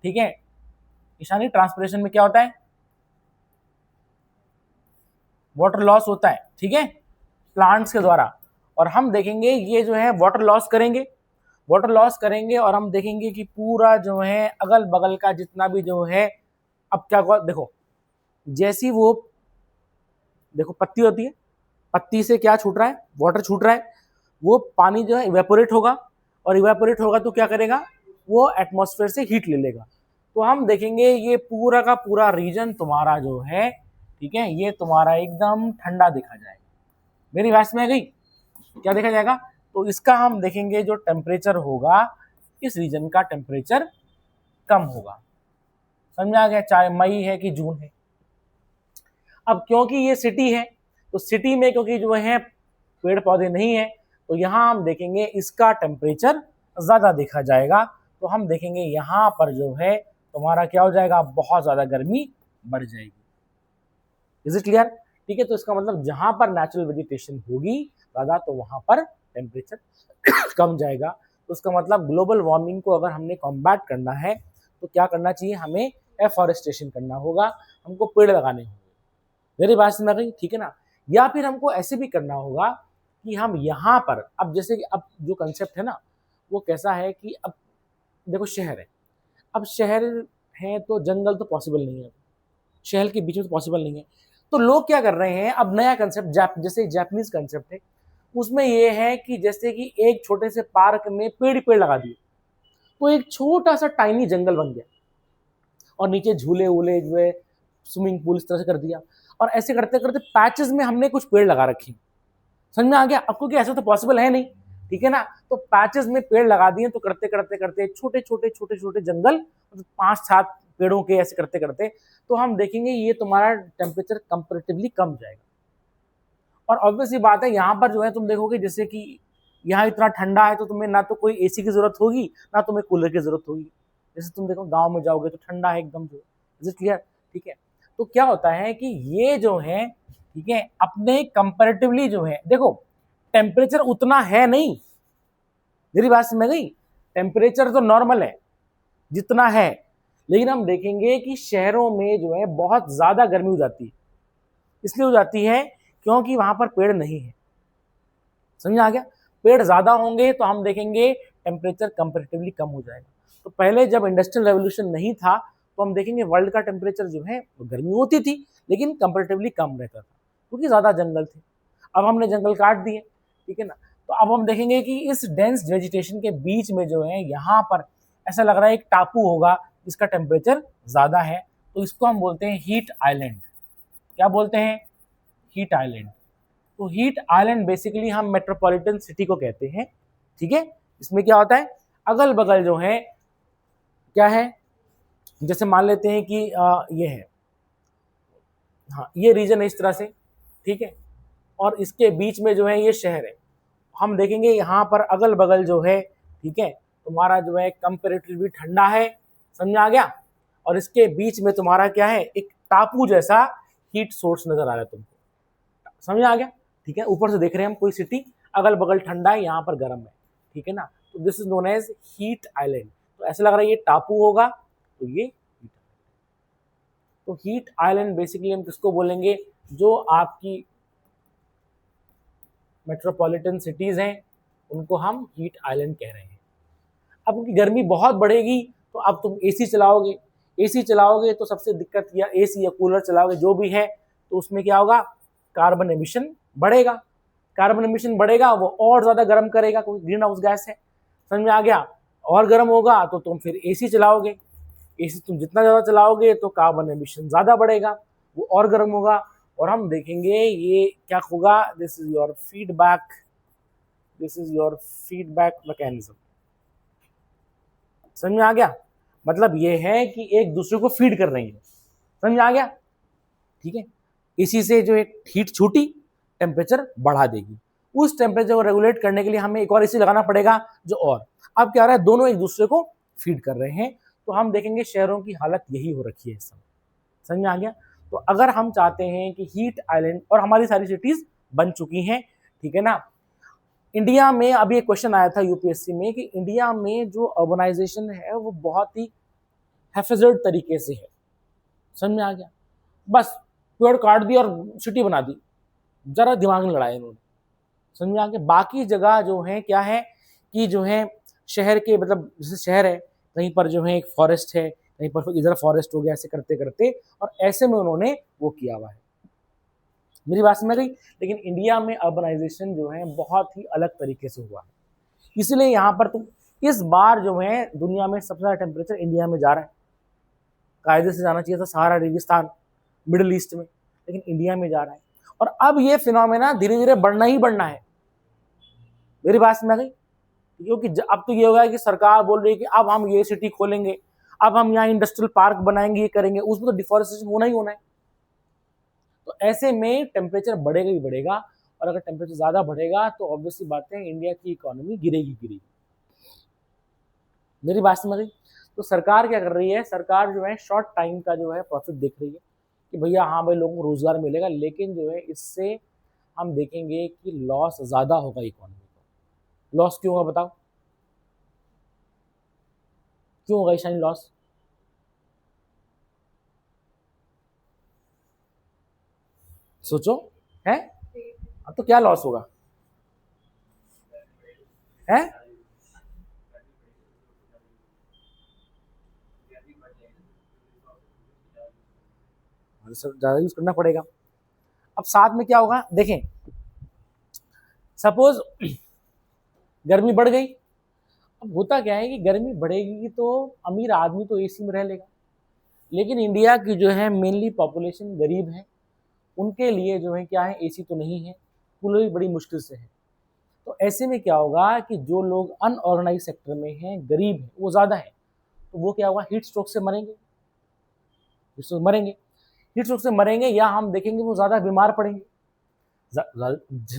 ठीक है, ईशानी ट्रांसपिरेशन में क्या होता है, वाटर लॉस होता है, ठीक है, प्लांट्स के द्वारा, और हम देखेंगे ये जो है वाटर लॉस करेंगे, वाटर लॉस करेंगे, और हम देखेंगे कि पूरा जो है अगल बगल का जितना भी जो है, अब क्या हुआ देखो, जैसी वो देखो पत्ती होती है, पत्ती से क्या छूट रहा है, वाटर छूट रहा है, वो पानी जो है इवेपोरेट होगा, और इवेपोरेट होगा तो क्या करेगा, वो एटमॉस्फेयर से हीट ले लेगा, तो हम देखेंगे ये पूरा का पूरा रीजन तुम्हारा जो है, ठीक है, ये तुम्हारा एकदम ठंडा देखा जाएगा। मेरी बात में आ गई? क्या देखा जाएगा? तो इसका हम देखेंगे जो टेम्परेचर होगा, इस रीजन का टेम्परेचर कम होगा, समझ में आ गया? चाहे मई है कि जून है। अब क्योंकि ये सिटी है, तो सिटी में क्योंकि जो है पेड़ पौधे नहीं है, तो यहाँ हम देखेंगे इसका टेम्परेचर ज्यादा देखा जाएगा, तो हम देखेंगे यहाँ पर जो है तुम्हारा क्या हो जाएगा, बहुत ज्यादा गर्मी बढ़ जाएगी। Is it clear? ठीक है, तो इसका मतलब जहां पर नेचुरल वेजिटेशन होगी ज्यादा, तो वहां पर टेम्परेचर कम जाएगा, तो उसका मतलब ग्लोबल वार्मिंग को अगर हमने कॉम्बैट करना है तो क्या करना चाहिए, हमें एफॉरेस्टेशन करना होगा, हमको पेड़ लगाने होंगे। मेरी बात समझ गई? ठीक है ना? या फिर हमको ऐसे भी करना होगा कि हम यहाँ पर, अब जैसे कि अब जो कंसेप्ट है ना, वो कैसा है कि अब देखो शहर है, अब शहर है तो जंगल तो पॉसिबल नहीं है, शहर के बीच में तो पॉसिबल नहीं है। तो लोग क्या कर रहे हैं, अब नया कंसेप्ट जैसे जापानीज कंसेप्ट है, उसमें ये है कि जैसे कि एक छोटे से पार्क में पेड़ पेड़ लगा दिए, तो एक छोटा सा टाइनी जंगल बन गया, और नीचे झूले वूले जो है, स्विमिंग पूल इस तरह से कर दिया, और ऐसे करते करते पैचेस में हमने कुछ पेड़ लगा रखे। समझ में आ गया आपको कि ऐसा तो पॉसिबल है नहीं, ठीक है ना। तो पैचेस में पेड़ लगा दिए, तो करते करते करते छोटे छोटे छोटे छोटे जंगल, मतलब 5-7 पेड़ों के ऐसे करते करते, तो हम देखेंगे ये तुम्हारा टेम्परेचर कंपेरेटिवली कम जाएगा। और ऑब्वियसली बात है, यहाँ पर जो है तुम देखोगे जैसे कि यहाँ इतना ठंडा है, तो तुम्हें ना तो कोई एसी की जरूरत होगी, ना तुम्हें कूलर की जरूरत होगी। जैसे तुम देखो गांव में जाओगे तो ठंडा है एकदम, जो इज इट क्लियर, ठीक है। तो क्या होता है कि ये जो है, ठीक है, अपने कंपेरेटिवली जो है, देखो टेम्परेचर उतना है नहीं, मेरी बात समझ गई, टेम्परेचर तो नॉर्मल है जितना है, लेकिन हम देखेंगे कि शहरों में जो है बहुत ज्यादा गर्मी हो जाती है। इसलिए हो जाती है क्योंकि वहां पर पेड़ नहीं है। समझ आ गया, पेड़ ज्यादा होंगे तो हम देखेंगे टेम्परेचर कंपेरेटिवली कम हो जाएगा। तो पहले जब इंडस्ट्रियल रेवोल्यूशन नहीं था, तो हम देखेंगे वर्ल्ड का टेम्परेचर जो है गर्मी होती थी, लेकिन कंपेरेटिवली कम रहता था, क्योंकि ज्यादा जंगल थे। अब हमने जंगल काट दिए, ठीक है ना। तो अब हम देखेंगे कि इस डेंस वेजिटेशन के बीच में जो है, यहाँ पर ऐसा लग रहा है एक टापू होगा जिसका टेम्परेचर ज्यादा है, तो इसको हम बोलते हैं हीट आइलैंड। क्या बोलते हैं? Heat island. तो हीट आइलैंड बेसिकली हम मेट्रोपॉलिटन सिटी को कहते हैं, ठीक है। इसमें क्या होता है, अगल बगल जो है क्या है, जैसे मान लेते हैं कि ये है, हाँ ये रीजन है इस तरह से, ठीक है, और इसके बीच में जो है ये शहर है। हम देखेंगे यहाँ पर अगल बगल जो है, ठीक है, तुम्हारा जो है कंपेरेटिवली ठंडा है, समझ आ गया। और इसके बीच में तुम्हारा क्या है, एक टापू जैसा हीट सोर्स नजर आ रहा है तुमको, समझ आ गया, ठीक है। ऊपर से देख रहे हैं हम कोई सिटी, अगल बगल ठंडा है, यहाँ पर गर्म है, ठीक है ना। तो this is known as heat island. तो ऐसा लग रहा है ये टापू होगा, तो ये तो हीट आइलैंड बेसिकली हम किसको बोलेंगे, जो आपकी मेट्रोपॉलिटन सिटीज हैं उनको हम हीट आइलैंड कह रहे हैं। अब उनकी गर्मी बहुत बढ़ेगी, तो अब तुम एसी चलाओगे, एसी चलाओगे तो सबसे दिक्कत, या एसी या कूलर चलाओगे जो भी है, तो उसमें क्या होगा, कार्बन एमिशन बढ़ेगा। कार्बन एमिशन बढ़ेगा, वो और ज्यादा गर्म करेगा, क्योंकि ग्रीन हाउस गैस है, समझ में आ गया। और गर्म होगा तो तुम फिर एसी चलाओगे, एसी तुम जितना ज्यादा चलाओगे तो कार्बन एमिशन ज्यादा बढ़ेगा, वो और गर्म होगा। और हम देखेंगे ये क्या होगा, this is your feedback, this is your feedback mechanism. समझ में आ गया, मतलब ये है कि एक दूसरे को फीड कर रही है, समझ में आ गया, ठीक है। इसी से जो एक हीट छूटी, टेम्परेचर बढ़ा देगी। उस टेम्परेचर को रेगुलेट करने के लिए हमें एक और एसी लगाना पड़ेगा जो, और अब क्या रहा है, दोनों एक दूसरे को फीड कर रहे हैं। तो हम देखेंगे शहरों की हालत यही हो रखी है इस समय, समझ में आ गया। तो अगर हम चाहते हैं कि हीट आइलैंड, और हमारी सारी सिटीज बन चुकी हैं, ठीक है ना। इंडिया में अभी एक क्वेश्चन आया था यूपीएससी में कि इंडिया में जो अर्बनाइजेशन है वो बहुत ही हेफेजर्ड तरीके से है, समझ में आ गया। बस पेड़ काट दी और सिटी बना दी, जरा दिमाग में लड़ाया इन्होंने, समझ में आ गया। बाकी जगह जो है क्या है कि जो है शहर के, मतलब जैसे शहर है, कहीं पर जो है एक फॉरेस्ट है, कहीं पर इधर फॉरेस्ट हो गया, ऐसे करते करते, और ऐसे में उन्होंने वो किया हुआ है। मेरी बात समझ गई। लेकिन इंडिया में अर्बनाइजेशन जो है बहुत ही अलग तरीके से हुआ है, इसलिए यहाँ पर तुम इस बार जो है दुनिया में सबसे ज्यादा टेम्परेचर इंडिया में जा रहा है। कायदे से जाना चाहिए था सहारा रेगिस्तान मिडिल ईस्ट में, लेकिन इंडिया में जा रहा है। और अब ये फिनोमेना धीरे धीरे बढ़ना ही बढ़ना है, मेरी बात समझ गई। क्योंकि अब तो ये होगा कि सरकार बोल रही है कि अब हम ये सिटी खोलेंगे, अब हम यहाँ इंडस्ट्रियल पार्क बनाएंगे, ये करेंगे, उसमें तो डिफॉरेस्टेशन होना ही होना है। तो ऐसे में टेम्परेचर बढ़ेगा ही बढ़ेगा, और अगर टेम्परेचर ज्यादा बढ़ेगा तो ऑब्वियसली बात है इंडिया की इकोनॉमी गिरेगी गिरेगी। मेरी बात समझ गई। तो सरकार क्या कर रही है, सरकार जो है शॉर्ट टाइम का जो है प्रॉफिट देख रही है कि भैया हाँ भाई लोगों को रोजगार मिलेगा, लेकिन जो है इससे हम देखेंगे कि लॉस ज्यादा होगा इकोनॉमी को। लॉस क्यों होगा बताओ, क्यों होगा ईशानी लॉस? सोचो, है अब तो क्या लॉस होगा, है ज़्यादा यूज़ करना पड़ेगा। अब साथ में क्या होगा, देखें सपोज गर्मी बढ़ गई। अब होता क्या है कि गर्मी बढ़ेगी तो अमीर आदमी तो एसी में रह लेगा, लेकिन इंडिया की जो है मेनली पॉपुलेशन गरीब है, उनके लिए जो है क्या है, एसी तो नहीं है, कूलर भी बड़ी मुश्किल से है। तो ऐसे में क्या होगा कि जो लोग अनऑर्गेनाइज सेक्टर में हैं, गरीब हैं, वो ज़्यादा है, तो वो क्या होगा, हीट स्ट्रोक से मरेंगे, हीट स्ट्रोक से मरेंगे, या हम देखेंगे वो ज़्यादा बीमार पड़ेंगे।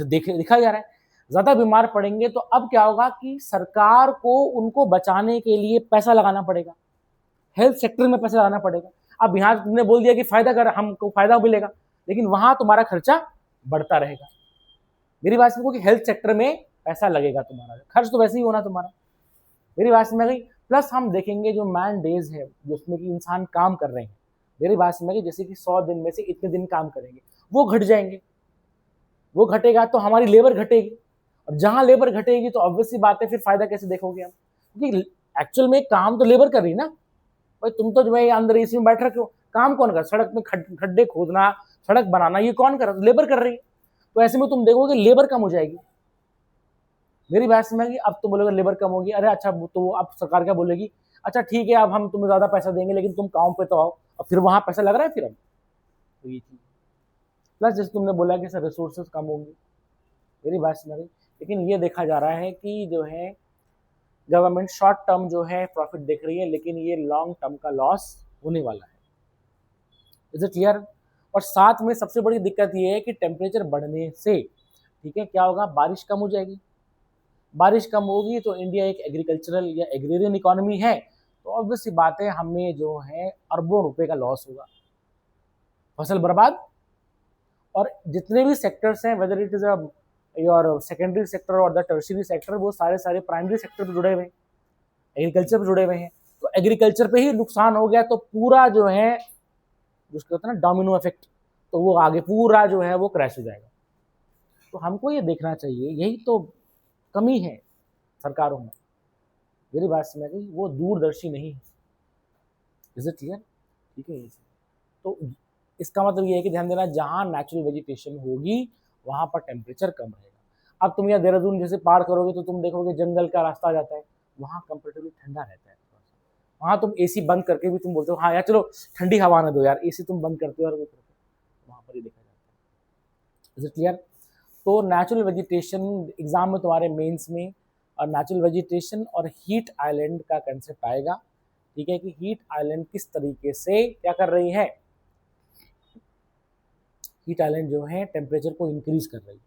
देखा जा रहा है ज़्यादा बीमार पड़ेंगे, तो अब क्या होगा कि सरकार को उनको बचाने के लिए पैसा लगाना पड़ेगा, हेल्थ सेक्टर में पैसा लगाना पड़ेगा। अब यहाँ तुमने बोल दिया कि फायदा कर, हमको फायदा मिलेगा, लेकिन वहां तुम्हारा खर्चा बढ़ता रहेगा। मेरी बात समझो कि हेल्थ सेक्टर में पैसा लगेगा, तुम्हारा खर्च तो वैसे ही होना तुम्हारा। मेरी बात समझ गई। प्लस हम देखेंगे जो मैन डेज है जिसमें कि इंसान काम कर रहे हैं, मेरी बात समझ गई, जैसे कि 100 दिन में से इतने दिन काम करेंगे, वो घट जाएंगे, वो घटेगा तो हमारी लेबर घटेगी, और जहां लेबर घटेगी तो ऑब्वियसली बात है, फिर फायदा कैसे देखोगे हम, क्योंकि एक्चुअल में काम तो लेबर कर रही है ना भाई। तुम तो जो है अंदर एसी में बैठ रखे हो, काम कौन कर, सड़क में खड्डे खोदना, सड़क बनाना, ये कौन कर, लेबर कर रही है। तो ऐसे में तुम देखोगे लेबर कम हो जाएगी। मेरी बात समझ में, अब तुम बोलोगे लेबर कम होगी, अरे अच्छा, तो अब सरकार क्या बोलेगी, अच्छा ठीक है अब हम तुम्हें ज्यादा पैसा देंगे, लेकिन तुम काम पे तो आओ, और फिर वहां पैसा लग रहा है फिर अब, तो ये चीज। प्लस जैसे तुमने बोला कि सर रिसोर्सेज कम होंगी, मेरी बात समझ गई, लेकिन ये देखा जा रहा है कि जो है गवर्नमेंट शॉर्ट टर्म जो है प्रॉफिट देख रही है, लेकिन ये लॉन्ग टर्म का लॉस होने वाला है। Is it clear. और साथ में सबसे बड़ी दिक्कत ये है कि टेम्परेचर बढ़ने से, ठीक है, क्या होगा, बारिश कम हो जाएगी। बारिश कम होगी तो इंडिया एक एग्रीकल्चरल या एग्रेरियन इकोनॉमी है, तो ऑब्वियस सी बात है हमें जो है अरबों रुपए का लॉस होगा, फसल बर्बाद। और जितने भी सेक्टर्स हैं, whether it is your secondary sector और द टर्शियरी सेक्टर, वो सारे सारे प्राइमरी सेक्टर पे जुड़े हुए हैं, एग्रीकल्चर पे जुड़े हुए हैं। तो एग्रीकल्चर पे ही नुकसान हो गया तो पूरा जो है जिसको होता है ना डोमिनो इफेक्ट, तो वो आगे पूरा जो है वो क्रैश हो जाएगा। तो हमको ये देखना चाहिए, यही तो कमी है सरकारों में, मेरी बात समझ गई, वो दूरदर्शी नहीं है। इज इट क्लियर, ठीक है। तो इसका मतलब ये है कि ध्यान देना, जहाँ नेचुरल वेजिटेशन होगी वहाँ पर टेम्परेचर कम रहेगा। अब तुम यहाँ देहरादून जैसे पार करोगे तो तुम देखोगे जंगल का रास्ता जाता है, वहाँ कंपेरेटिवली ठंडा रहता है, वहाँ तुम एसी बंद करके भी तुम बोलते हो हाँ यार चलो ठंडी हवा ना दो यार, एसी तुम बंद करते हो और वो करते हो, वहाँ पर ही देखा जाता है। Is it clear. तो नेचुरल वेजिटेशन एग्जाम में तुम्हारे मेंस में, और नेचुरल वेजिटेशन और हीट आइलैंड का कंसेप्ट आएगा, ठीक है, कि हीट आइलैंड किस तरीके से क्या कर रही है, हीट आइलैंड जो है टेम्परेचर को इंक्रीज कर रही है।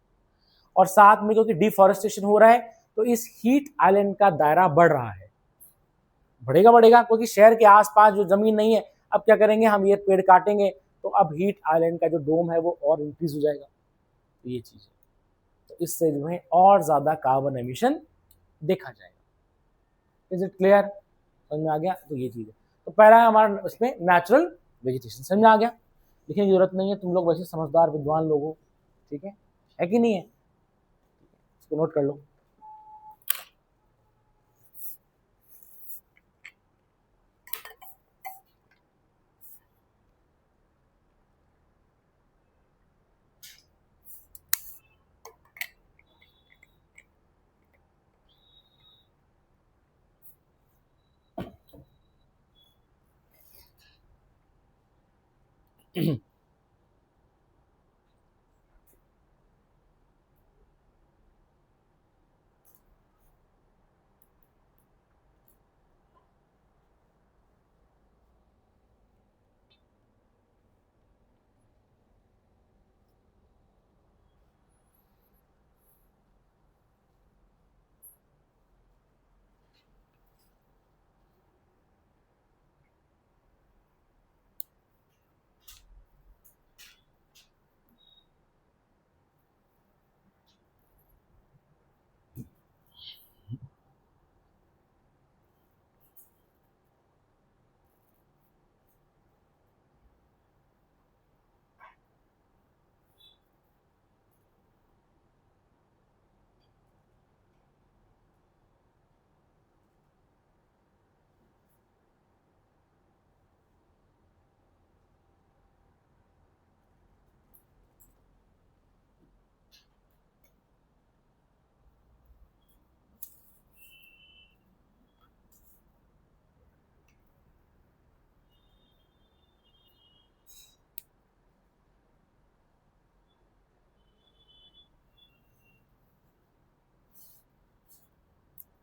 और साथ में क्योंकि डिफॉरेस्टेशन हो रहा है तो इस हीट आइलैंड का दायरा बढ़ रहा है, बढ़ेगा बढ़ेगा, क्योंकि शहर के आसपास जो जमीन नहीं है, अब क्या करेंगे हम, ये पेड़ काटेंगे तो अब हीट आइलैंड का जो डोम है वो और इंक्रीज हो जाएगा, तो ये चीज है। तो इससे जो है और ज्यादा कार्बन एमिशन देखा जाएगा। इज इट क्लियर, समझ में आ गया। तो ये चीज है। तो पहला हमारा उसमें नेचुरल वेजिटेशन समझ में आ गया, लिखने की जरूरत नहीं है, तुम लोग वैसे समझदार विद्वान लोग हो, ठीक है कि नहीं है, इसको नोट कर लो।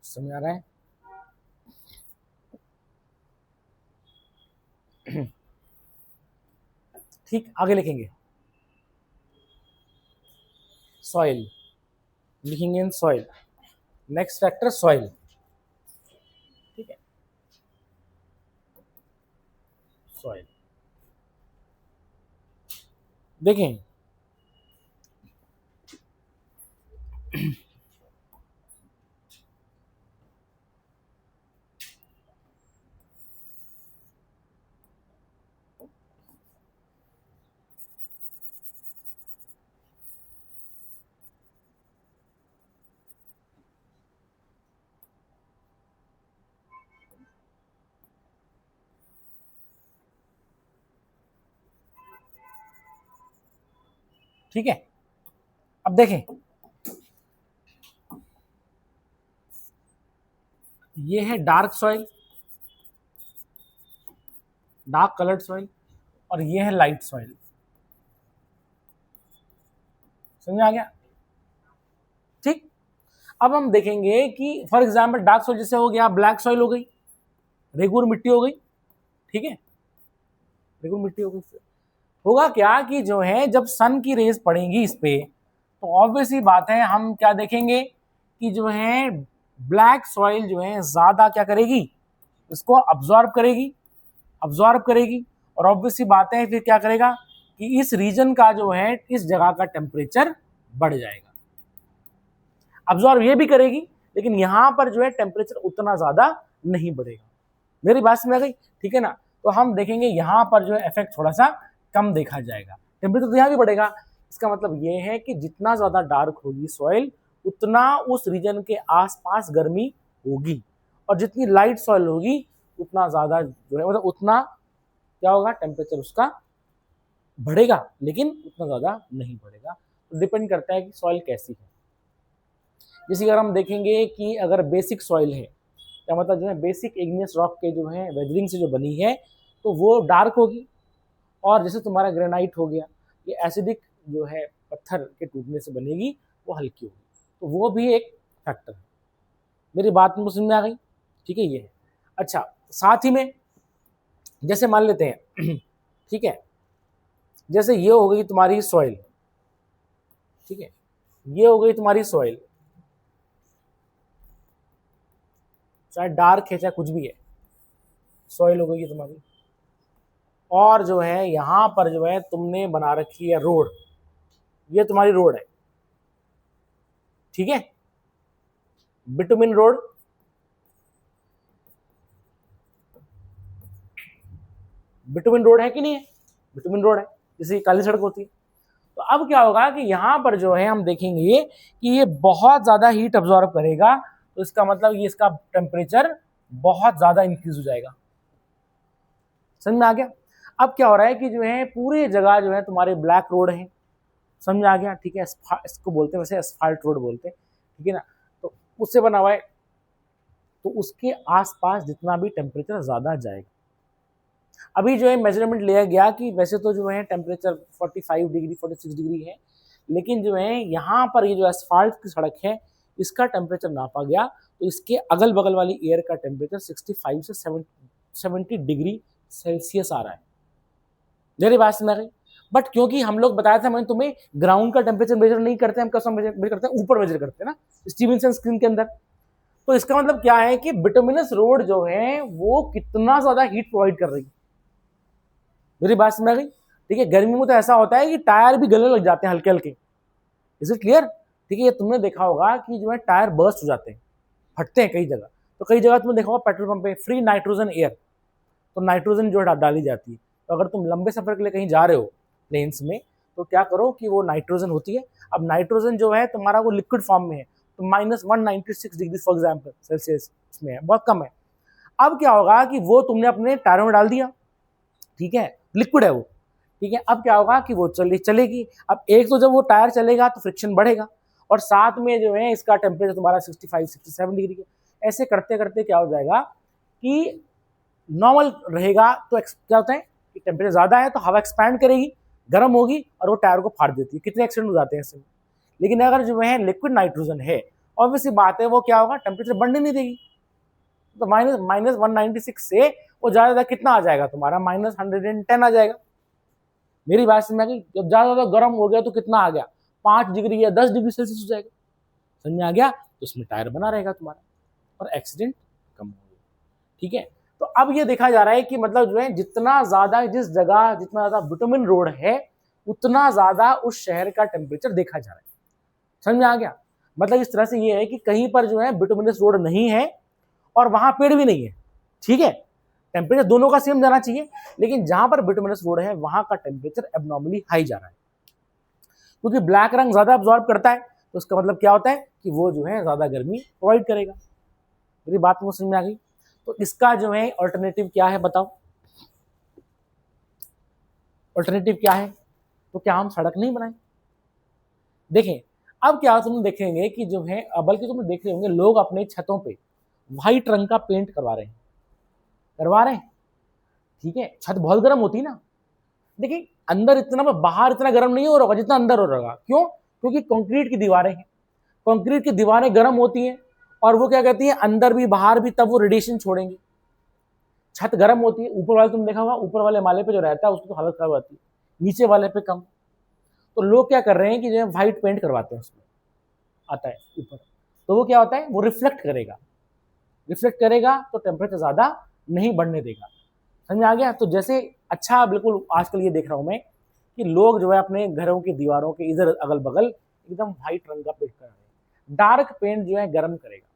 समझ आ रहा है? ठीक, आगे लिखेंगे सॉइल, लिखेंगे in soil, next factor soil, ठीक है, सॉइल। देखें ठीक है, अब देखें ये है dark soil, dark coloured soil, और ये है लाइट सॉइल। समझ आ गया? ठीक, अब हम देखेंगे कि फॉर एग्जांपल डार्क सॉइल जैसे हो गया, ब्लैक सॉइल हो गई, रेगुलर मिट्टी हो गई, ठीक है, रेगुलर मिट्टी हो गई। होगा क्या कि जो है जब सन की रेज पड़ेंगी इस पे, तो ऑब्वियस ही बात है हम क्या देखेंगे कि जो है ब्लैक सॉइल जो है ज्यादा क्या करेगी, इसको अब्जॉर्ब करेगी, अब्जॉर्ब करेगी, और ऑब्वियस ही बात है फिर क्या करेगा कि इस रीजन का जो है इस जगह का टेम्परेचर बढ़ जाएगा। अब्जॉर्ब ये भी करेगी, लेकिन यहां पर जो है टेम्परेचर उतना ज्यादा नहीं बढ़ेगा। मेरी बात समझ आ गई? ठीक है ना? तो हम देखेंगे यहां पर जो है इफेक्ट थोड़ा सा कम देखा जाएगा, टेम्परेचर तो यहाँ भी बढ़ेगा। इसका मतलब ये है कि जितना ज्यादा डार्क होगी सॉइल, उतना उस रीजन के आसपास गर्मी होगी, और जितनी लाइट सॉइल होगी उतना ज्यादा जो है मतलब उतना क्या होगा, टेम्परेचर उसका बढ़ेगा, लेकिन उतना ज्यादा नहीं बढ़ेगा। तो डिपेंड करता है कि सॉइल कैसी है। जैसे अगर हम देखेंगे कि अगर बेसिक सॉइल है, क्या मतलब जो है बेसिक इग्नियस रॉक के जो है वेदरिंग से जो बनी है, तो वो डार्क होगी। और जैसे तुम्हारा ग्रेनाइट हो गया, ये एसिडिक जो है पत्थर के टूटने से बनेगी, वो हल्की होगी, तो वो भी एक फैक्टर है। मेरी बात मुझे समझ में आ गई? ठीक है, ये है। अच्छा, साथ ही में जैसे मान लेते हैं ठीक है, जैसे ये हो गई तुम्हारी सॉइल, ठीक है, ये हो गई तुम्हारी सॉइल, चाहे डार्क है चाहे कुछ भी है, सॉइल हो गई है तुम्हारी। और जो है यहां पर जो है तुमने बना रखी है रोड, ये तुम्हारी रोड है, ठीक है, बिटुमिन रोड, बिटुमिन रोड है कि नहीं है? बिटुमिन रोड है, जैसे काली सड़क होती है। तो अब क्या होगा कि यहां पर जो है हम देखेंगे कि ये बहुत ज्यादा हीट अब्सॉर्ब करेगा, तो इसका मतलब ये इसका टेम्परेचर बहुत ज्यादा इंक्रीज हो जाएगा। समझ में आ गया? अब क्या हो रहा है कि जो है पूरी जगह जो है तुम्हारे ब्लैक रोड है, समझ में आ गया? ठीक है, इसको बोलते हैं वैसे एस्फाल्ट रोड बोलते हैं, ठीक है ना? तो उससे बना हुआ है, तो उसके आसपास जितना भी टेम्परेचर ज्यादा जाएगा। अभी जो है मेजरमेंट लिया गया कि वैसे तो जो है टेम्परेचर 45 डिग्री 46 डिग्री है, लेकिन जो है यहाँ पर ये जो एस्फाल्ट की सड़क है, इसका टेम्परेचर नापा गया, तो इसके अगल बगल वाली एयर का टेम्परेचर 65 से 70 डिग्री सेल्सियस आ रहा है। मेरी बात समझ गई? बट क्योंकि हम लोग बताया था मैंने तुम्हें, ग्राउंड का टेम्परेचर मेजर नहीं करते, हम कैसा मेजर करते हैं, ऊपर मेजर करते हैं ना, स्टीवेंसन स्क्रीन के अंदर। तो इसका मतलब क्या है कि बिटुमिनस रोड जो है वो कितना ज्यादा हीट प्रोवाइड कर रही है। मेरी बात समझ गई? ठीक है, गर्मी में तो ऐसा होता है कि टायर भी गलने लग जाते हैं हल्के हल्के। Is it clear? ठीक है, ये तुमने देखा होगा कि जो है टायर बर्स्ट हो जाते हैं, फटते हैं कई जगह। तो कई जगह तुमने देखा होगा पेट्रोल पंप पे फ्री नाइट्रोजन एयर, तो नाइट्रोजन जो है डाली जाती है। तो अगर तुम लंबे सफर के लिए कहीं जा रहे हो प्लेन्स में, तो क्या करो कि वो नाइट्रोजन होती है। अब नाइट्रोजन जो है तुम्हारा वो लिक्विड फॉर्म में है, तो -196 डिग्री फॉर एग्जाम्पल सेल्सियस में है, बहुत कम है। अब क्या होगा कि वो तुमने अपने टायरों में डाल दिया, ठीक है, लिक्विड है वो, ठीक है। अब क्या होगा कि वो चलेगी। अब एक तो जब वो टायर चलेगा तो फ्रिक्शन बढ़ेगा, और साथ में जो है इसका टेम्परेचर तुम्हारा 65-67 डिग्री के, ऐसे करते करते क्या हो जाएगा कि नॉर्मल रहेगा। तो क्या होता है कि टेम्परेचर ज्यादा है तो हवा एक्सपैंड करेगी, गर्म होगी, और वो टायर को फाड़ देती है। कितने एक्सीडेंट हो जाते हैं इससे। लेकिन अगर जो है लिक्विड नाइट्रोजन है, ऑब्वियसली बात है वो क्या होगा, टेम्परेचर बढ़ने नहीं देगी। तो माइनस 196 से वो ज्यादा कितना आ जाएगा तुम्हारा, -110 आ जाएगा। मेरी बात समझ में आ गई? जब ज्यादा गर्म हो गया तो कितना आ गया, 5 डिग्री या 10 डिग्री सेल्सियस हो जाएगा। समझ में आ गया? तो उसमें टायर बना रहेगा तुम्हारा और एक्सीडेंट कम होगा। ठीक है, तो अब ये देखा जा रहा है कि मतलब जो है जितना ज्यादा जिस जगह जितना ज्यादा बिटुमिन रोड है उतना ज्यादा उस शहर का टेम्परेचर देखा जा रहा है। समझ में आ गया? मतलब इस तरह से ये है कि कहीं पर जो है बिटुमिनस रोड नहीं है और वहां पेड़ भी नहीं है, ठीक है, टेम्परेचर दोनों का सेम जाना चाहिए, लेकिन जहां पर बिटुमिनस रोड है वहां का टेम्परेचर एबनॉर्मली हाई जा रहा है, क्योंकि ब्लैक रंग ज्यादा अब्जॉर्ब करता है। तो उसका मतलब क्या होता है कि वो जो है ज्यादा गर्मी प्रोवाइड करेगा। मेरी बात मुझे समझ में आ गई? तो इसका जो है ऑल्टरनेटिव क्या है बताओ, ऑल्टरनेटिव क्या है? तो क्या हम सड़क नहीं बनाए? देखें, अब क्या तुम देखेंगे कि जो है बल्कि तुम देख रहे होंगे लोग अपने छतों पे व्हाइट रंग का पेंट करवा रहे हैं, ठीक है। छत बहुत गर्म होती है ना, देखिए अंदर इतना, बाहर इतना गर्म नहीं हो रहा होगा जितना अंदर हो रहा होगा। क्यों? क्योंकि कंक्रीट की दीवारें हैं, कंक्रीट की दीवारें गर्म होती हैं और वो क्या कहती है अंदर भी बाहर भी तब वो रेडिएशन छोड़ेंगे। छत गर्म होती है, ऊपर वाले तुम देखा होगा ऊपर वाले माले पे जो रहता है उसकी तो हालत खराब होती है, नीचे वाले पे कम। तो लोग क्या कर रहे हैं कि जो है व्हाइट पेंट करवाते हैं, उसमें आता है ऊपर, तो वो क्या होता है वो रिफ्लेक्ट करेगा तो टेम्परेचर ज्यादा नहीं बढ़ने देगा। समझ में आ गया? तो जैसे अच्छा बिल्कुल आजकल ये देख रहा हूं मैं कि लोग जो है अपने घरों की दीवारों के इधर अगल बगल एकदम व्हाइट रंग का पेंट कर रहे हैं। डार्क पेंट जो है गर्म करेगा,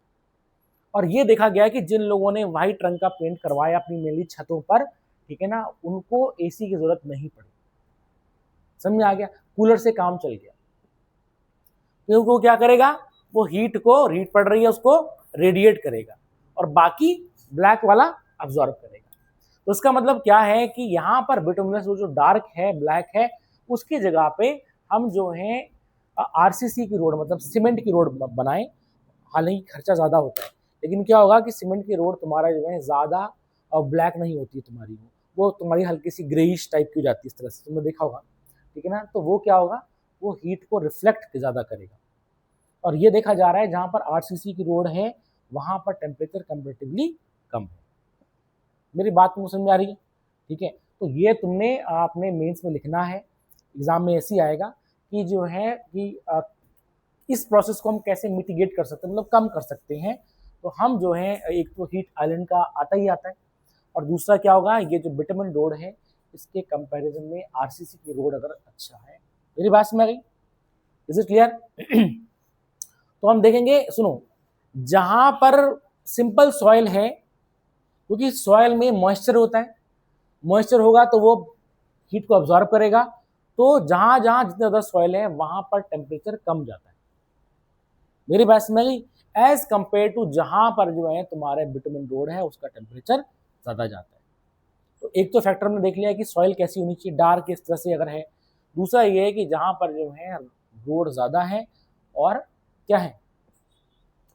और ये देखा गया कि जिन लोगों ने व्हाइट रंग का पेंट करवाया अपनी मेनली छतों पर, ठीक है ना, उनको एसी की जरूरत नहीं पड़ी। समझ में आ गया? कूलर से काम चल गया, क्योंकि वो क्या करेगा, वो हीट पड़ रही है उसको रेडिएट करेगा और बाकी ब्लैक वाला अब्जॉर्ब करेगा। तो इसका मतलब क्या है कि यहाँ पर बिटुमिनस जो डार्क है ब्लैक है उसकी जगह पे हम जो है आरसीसी की रोड मतलब सीमेंट की रोड बनाएं। हालांकि खर्चा ज़्यादा होता है, लेकिन क्या होगा कि सीमेंट की रोड तुम्हारा जो है ज़्यादा ब्लैक नहीं होती है तुम्हारी, वो तुम्हारी हल्की सी ग्रेइश टाइप की हो जाती है, इस तरह से तुमने देखा होगा, ठीक है ना। तो वो क्या होगा, वो हीट को रिफ्लेक्ट ज़्यादा करेगा। और ये देखा जा रहा है जहाँ पर आरसीसी की रोड है वहाँ पर टेम्परेचर कंपेरेटिवली कम है। मेरी बात तुमको समझ में आ रही है? ठीक है, तो ये तुमने अपने मेंस में लिखना है, एग्जाम में ऐसे ही आएगा कि जो है कि इस प्रोसेस को हम कैसे मिटिगेट कर सकते हैं, मतलब कम कर सकते हैं। तो हम जो है एक तो हीट आइलैंड का आता है, और दूसरा क्या होगा, ये जो बिटुमिन रोड है इसके कंपैरिजन में आरसीसी की रोड अगर अच्छा है। मेरी बात समझ में आ गई? Is it clear? तो हम देखेंगे, सुनो, जहां पर सिंपल सॉइल है, क्योंकि सॉइल में मॉइस्चर होता है, मॉइस्चर होगा तो वो हीट को अब्जॉर्ब करेगा, तो जहां जहां जितना ज्यादा सॉइल है वहां पर टेम्परेचर कम जाता है। मेरी बात समझ गई? एज कंपेयर टू जहां पर जो है तुम्हारे बिटुमिन रोड है उसका टेम्परेचर ज्यादा जाता है। तो एक तो फैक्टर हमने देख लिया कि सॉइल कैसी होनी चाहिए, डार्क इस तरह से अगर है। दूसरा ये है कि जहां पर जो है रोड ज्यादा है और क्या है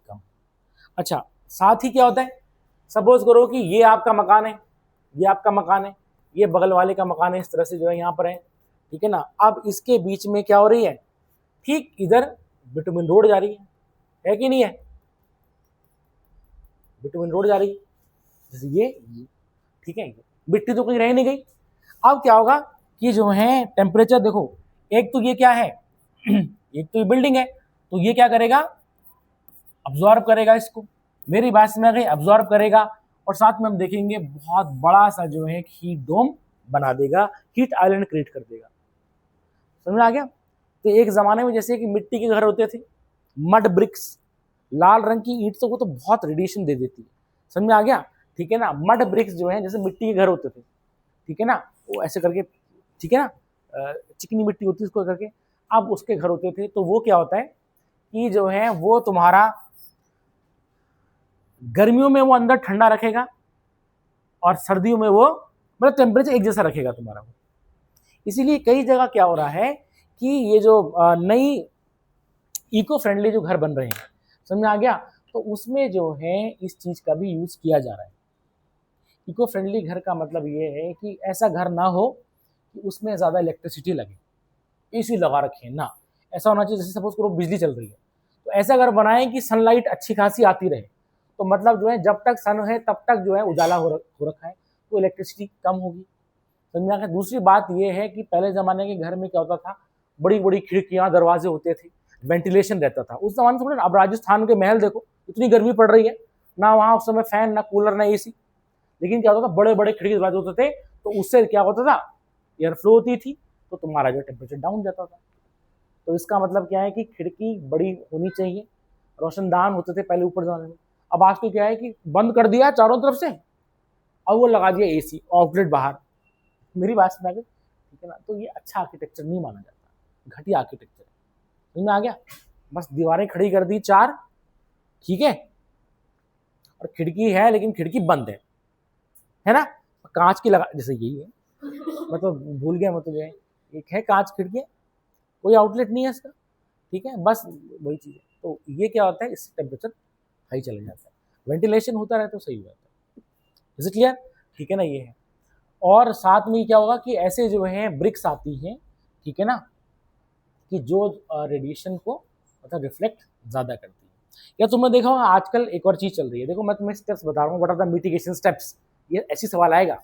कम। अच्छा, साथ ही क्या होता है, सपोज करो कि ये आपका मकान है, ये आपका मकान है, ये बगल वाले का मकान है, इस तरह से जो है यहाँ पर है, ठीक है ना। अब इसके बीच में क्या हो रही है, ठीक इधर बिटुमिन रोड जा रही है कि नहीं है? बिटुमिन रोड जा रही है, जैसे ये, ठीक है, मिट्टी तो कहीं रह नहीं गई। अब क्या होगा कि जो है टेम्परेचर देखो, एक तो ये क्या है एक तो ये बिल्डिंग है, तो ये क्या करेगा, अब्जॉर्ब करेगा इसको। मेरी बात समझ में, अब्जॉर्ब करेगा, और साथ में हम देखेंगे बहुत बड़ा सा जो है हीट डोम बना देगा, हीट आइलैंड क्रिएट कर देगा। समझ में आ गया? तो एक जमाने में जैसे कि मिट्टी के घर होते थे, मड ब्रिक्स, लाल रंग की ईंट, तो वो तो बहुत रेडिएशन दे देती है। समझ में आ गया? ठीक है ना। मड ब्रिक्स जो है जैसे मिट्टी के घर होते थे, ठीक है ना, वो ऐसे करके, ठीक है ना, चिकनी मिट्टी होती है उसको करके, अब उसके घर होते थे। तो वो क्या होता है कि जो है वो तुम्हारा गर्मियों में वो अंदर ठंडा रखेगा और सर्दियों में वो मतलब टेम्परेचर एक जैसा रखेगा तुम्हारा वो। इसीलिए कई जगह क्या हो रहा है कि ये जो नई इको फ्रेंडली जो घर बन रहे हैं, समझ में आ गया, तो उसमें जो है इस चीज का भी यूज किया जा रहा है। इको फ्रेंडली घर का मतलब ये है कि ऐसा घर ना हो कि उसमें ज्यादा इलेक्ट्रिसिटी लगे, एसी लगा रखे ना, ऐसा होना चाहिए जैसे सपोज करो बिजली चल रही है तो ऐसा अगर बनाएं कि सनलाइट अच्छी खासी आती रहे, तो मतलब जो है जब तक सन है तब तक जो है उजाला हो रखा है, तो इलेक्ट्रिसिटी कम होगी। समझा कि दूसरी बात यह है कि पहले ज़माने के घर में क्या होता था, बड़ी बड़ी खिड़कियाँ दरवाजे होते थे, वेंटिलेशन रहता था उस जमाने से। अब राजस्थान के महल देखो, इतनी गर्मी पड़ रही है, ना वहाँ उस समय फैन, ना कूलर, ना एसी, लेकिन क्या होता था, बड़े बड़े खिड़की दरवाजे होते थे, तो उससे क्या होता था, एयर फ्लो होती थी, तो तुम्हारा जो टेम्परेचर डाउन जाता था। तो इसका मतलब क्या है कि खिड़की बड़ी होनी चाहिए, रोशनदान होते थे पहले ऊपर जमाने में। अब आज तो क्या है कि बंद कर दिया चारों तरफ से, अब वो लगा दिया एसी, आउटलेट बाहर। मेरी बात सुना के, ठीक है ना, तो ये अच्छा आर्किटेक्चर नहीं माना जाता, घटिया आर्किटेक्चर। समझ में आ गया? बस दीवारें खड़ी कर दी 4, ठीक है, और खिड़की है लेकिन खिड़की बंद है ना, कांच की लगा, जैसे यही है, मतलब भूल गया, मतलब है एक है कांच खिड़की, कोई आउटलेट नहीं है इसका, ठीक है, बस वही चीज़ है। तो ये क्या होता है, इससे टेम्परेचर हाई चला जाता है, वेंटिलेशन होता रहे तो सही हो जाता है। Is it clear? ठीक है ना, ये है। और साथ में क्या होगा कि ऐसे जो है ब्रिक्स आती हैं, ठीक है ना, कि जो रेडिएशन को मतलब रिफ्लेक्ट ज़्यादा करती है। या तुमने देखा होगा आजकल एक और चीज़ चल रही है, देखो मैं तुम्हें स्टेप्स बता रहा हूँ, what are the mitigation steps, ये ऐसी सवाल आएगा।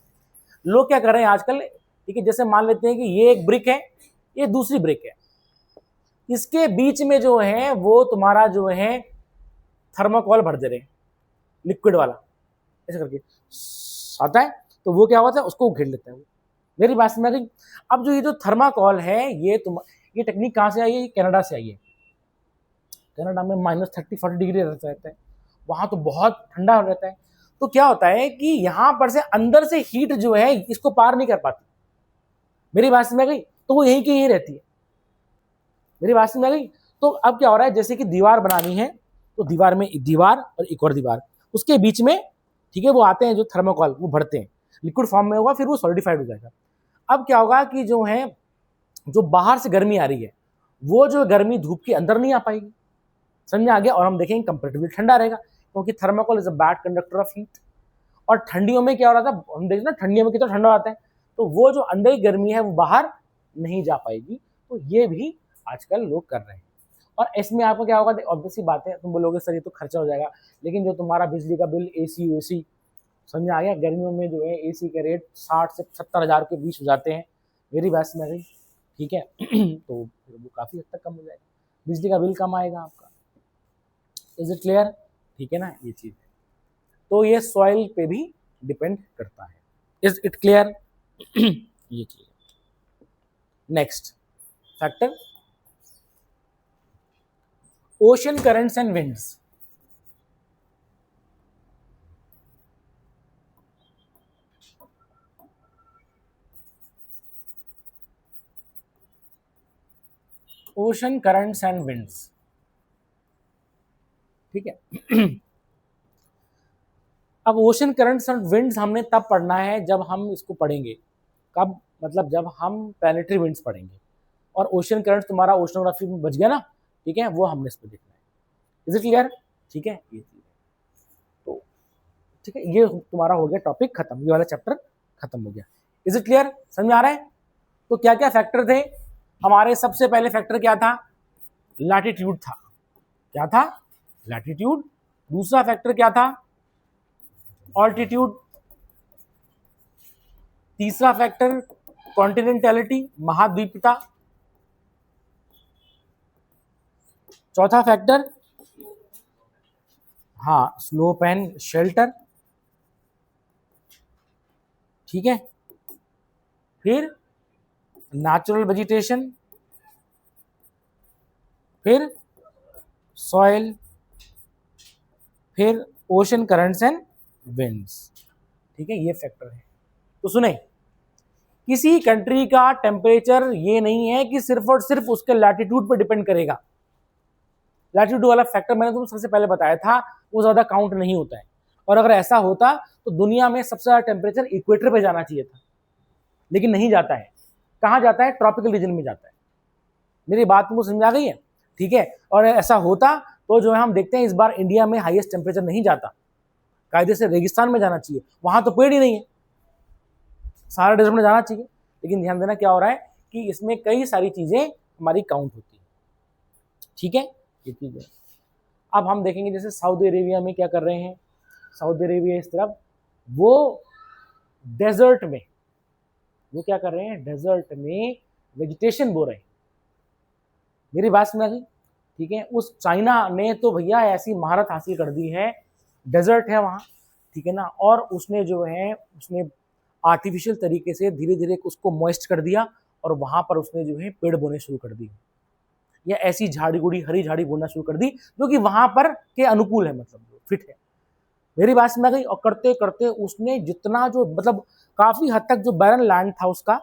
लोग क्या कर रहे हैं आजकल, ठीक है, जैसे मान लेते हैं कि ये एक ब्रिक है, ये दूसरी ब्रिक है, इसके बीच में जो है वो तुम्हारा जो है थर्माकोल भर दे रहे हैं, लिक्विड वाला, ऐसे करके आता है, तो वो क्या होता है, उसको घेर लेता है वो। मेरी बात समझ गई? अब जो ये जो थर्माकोल है, ये टेक्निक कहाँ से आई है? ये कनाडा से आई है। कनाडा में -30-40 डिग्री रहता है, वहाँ तो बहुत ठंडा रहता है। तो क्या होता है कि यहाँ पर से अंदर से हीट जो है इसको पार नहीं कर पाती। मेरी बात समझ गई? तो वो यहीं की यहीं रहती है। मेरी बात समझ गई? तो अब क्या हो रहा है, जैसे कि दीवार बनानी है, तो दीवार में एक दीवार और एक और दीवार, उसके बीच में, ठीक है, वो आते हैं जो थर्माकोल, वो भरते हैं, लिक्विड फॉर्म में होगा, फिर वो सॉलिडिफाइड हो जाएगा। अब क्या होगा कि जो है, जो बाहर से गर्मी आ रही है, वो जो गर्मी धूप के अंदर नहीं आ पाएगी। समझ आ गया? और हम देखेंगे कंपेरेटिवली ठंडा रहेगा, क्योंकि thermocol is a bad conductor of heat. और ठंडियों में क्या हो रहा था, हम देखते ना ठंडियों में कितना ठंडा आता है, तो वो जो अंदर की गर्मी है वो बाहर नहीं जा पाएगी। तो ये भी आजकल लोग कर रहे हैं। और इसमें आपको क्या होगा, ऑब्वियस सी बात है, तुम बोलोगे सर ये तो खर्चा हो जाएगा, लेकिन जो तुम्हारा बिजली का बिल, एसी वेसी, समझ आ गया, गर्मियों में जो है एसी के रेट 60 से 70 हज़ार के बीच हो जाते हैं। मेरी बात समझ गई? ठीक है तो वो काफ़ी हद तक कम हो जाएगा, बिजली का बिल कम आएगा आपका। Is it clear? ठीक है ना, ये चीज़ है। तो ये सॉइल पे भी डिपेंड करता है। Is it clear? ये चीज़। Next factor, ocean currents and winds. Ocean currents and winds, ठीक है। अब ओशन करंट्स एंड विंड्स हमने तब पढ़ना है जब हम इसको पढ़ेंगे। कब? मतलब जब हम प्लैनेटरी विंड्स पढ़ेंगे। और ओशन करंट्स तुम्हारा ओशनोग्राफी में बच गया ना, ठीक है, वो हमने इस पर देखना है। Is it clear? ठीक है, ये चीज है। तो ठीक है, ये तुम्हारा हो गया टॉपिक खत्म, ये वाला चैप्टर खत्म हो गया। Is it clear? समझ में आ रहा है? तो क्या क्या फैक्टर थे हमारे? सबसे पहले फैक्टर क्या था? लैटिट्यूड था। क्या था? लैटिट्यूड। दूसरा फैक्टर क्या था? ऑल्टीट्यूड। तीसरा फैक्टर कॉन्टिनेंटैलिटी, महाद्वीपता। चौथा फैक्टर, हाँ, स्लोप एंड शेल्टर, ठीक है। फिर नेचुरल वेजिटेशन, फिर सॉइल, फिर ओशन करंट्स एंड विंड्स, ठीक है, ये फैक्टर है। तो सुने, किसी कंट्री का टेम्परेचर ये नहीं है कि सिर्फ और सिर्फ उसके लैटिट्यूड पर डिपेंड करेगा। लैटिट्यूड वाला फैक्टर मैंने तुमको सबसे पहले बताया था, वो ज्यादा काउंट नहीं होता है। और अगर ऐसा होता तो दुनिया में सबसे ज्यादा टेम्परेचर इक्वेटर पे जाना चाहिए था, लेकिन नहीं जाता है। कहाँ जाता है? ट्रॉपिकल रीजन में जाता है। मेरी बात तुमको समझ आ गई है? ठीक है। और ऐसा होता तो जो है हम देखते हैं इस बार इंडिया में हाईएस्ट टेम्परेचर नहीं जाता, कायदे से रेगिस्तान में जाना चाहिए, वहां तो पेड़ ही नहीं है, सारा डेजर्ट में जाना चाहिए। लेकिन ध्यान देना क्या हो रहा है कि इसमें कई सारी चीजें हमारी काउंट होती है, ठीक है, ये चीज है। अब हम देखेंगे जैसे सऊदी अरेबिया में क्या कर रहे हैं, सऊदी अरेबिया इस तरफ वो डेजर्ट में वो क्या कर रहे हैं, डेजर्ट में वेजिटेशन बो रहे हैं। मेरी बात समझ गई, ठीक है। उस चाइना ने तो भैया ऐसी महारत हासिल कर दी है, डेजर्ट है वहाँ, ठीक है ना, और उसने जो है उसने आर्टिफिशियल तरीके से धीरे धीरे उसको मॉइस्ट कर दिया और वहाँ पर उसने जो है पेड़ बोने शुरू कर दिए, या ऐसी झाड़ी गुड़ी हरी झाड़ी बोना शुरू कर दी जो कि वहाँ पर के अनुकूल है, मतलब फिट है। मेरी बात समझ गई। और करते करते उसने जितना जो मतलब काफ़ी हद तक जो बैरन लैंड था उसका,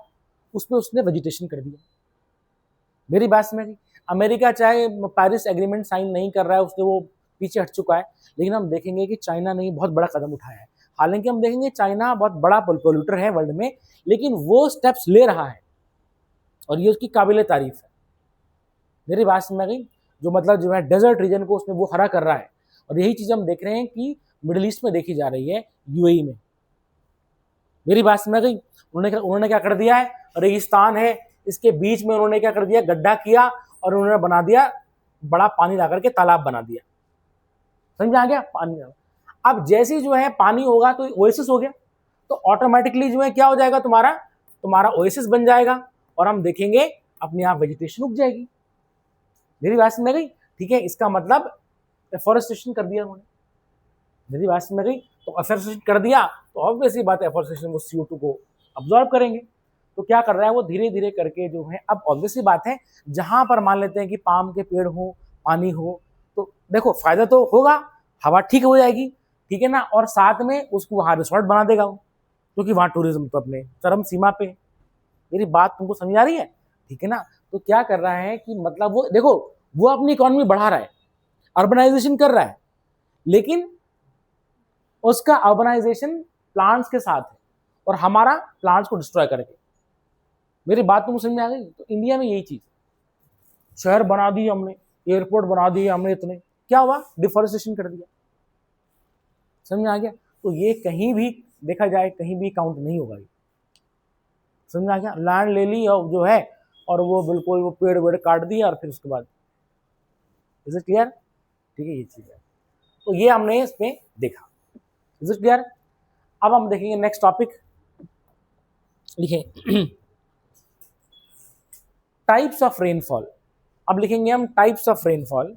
उस पर उसने वेजिटेशन कर दिया। मेरी बात समझ गई। अमेरिका चाहे पेरिस एग्रीमेंट साइन नहीं कर रहा है, उसने वो पीछे हट चुका है, लेकिन हम देखेंगे कि चाइना ने बहुत बड़ा कदम उठाया है। हालांकि हम देखेंगे चाइना बहुत बड़ा पोल्यूटर है वर्ल्ड में, लेकिन वो स्टेप्स ले रहा है और ये उसकी काबिल तारीफ है। मेरी बात समझ गई। जो मतलब जो है डेजर्ट रीजन को उसने वो हरा कर रहा है, और यही चीज़ हम देख रहे हैं कि मिडिल ईस्ट में देखी जा रही है, यूएई में। मेरी बात समझ गई। उन्होंने क्या कर दिया है, रेगिस्तान है, इसके बीच में उन्होंने क्या कर दिया, गड्ढा किया और उन्होंने बना दिया बड़ा पानी ला करके तालाब बना दिया। समझ आ गया पानी। अब जैसे जो है पानी होगा तो ओएसिस हो गया, तो ऑटोमेटिकली जो है क्या हो जाएगा, तुम्हारा ओएसिस बन जाएगा और हम देखेंगे अपने आप वेजिटेशन उग जाएगी। मेरी बात समझ गई, ठीक है। इसका मतलब एफॉरेस्टेशन कर दिया उन्होंने। मेरी बात समझ गई। तो एफॉरेस्टेशन कर दिया तो ऑब्वियस ही बात है, एफॉरेस्टेशन वो CO2 को अब्जॉर्ब करेंगे। तो क्या कर रहा है वो, धीरे धीरे करके जो है, अब ऑब्वियस ही बात है, जहां पर मान लेते हैं कि पाम के पेड़ हो, पानी हो, तो देखो फायदा तो होगा, हवा ठीक हो जाएगी, ठीक है ना, और साथ में उसको वहां रिसोर्ट बना देगा वो, क्योंकि वहां टूरिज्म तो अपने चरम सीमा पे। मेरी बात तुमको समझ आ रही है, ठीक है ना। तो क्या कर रहा है कि मतलब वो देखो, वो अपनी इकोनॉमी बढ़ा रहा है, अर्बनाइजेशन कर रहा है, लेकिन उसका अर्बनाइजेशन प्लांट्स के साथ है और हमारा प्लांट्स को डिस्ट्रॉय करके। मेरी बात तुमको समझ में आ गई। तो इंडिया में यही चीज, शहर बना दिए हमने, एयरपोर्ट बना दिए हमने, इतने क्या हुआ, डिफॉरेस्टेशन कर दिया। समझ में आ गया। तो ये कहीं भी देखा जाए कहीं भी काउंट नहीं होगा। समझ में आ गया। लैंड ले ली और जो है, और वो बिल्कुल वो पेड़ वेड़ काट दिया और फिर उसके बाद, इज इट क्लियर, ठीक है, ये चीज है। तो ये हमने इसमें देखा, इज इट क्लियर। अब हम देखेंगे नेक्स्ट टॉपिक, लिखें टाइप्स ऑफ रेनफॉल। अब लिखेंगे हम टाइप्स ऑफ रेनफॉल,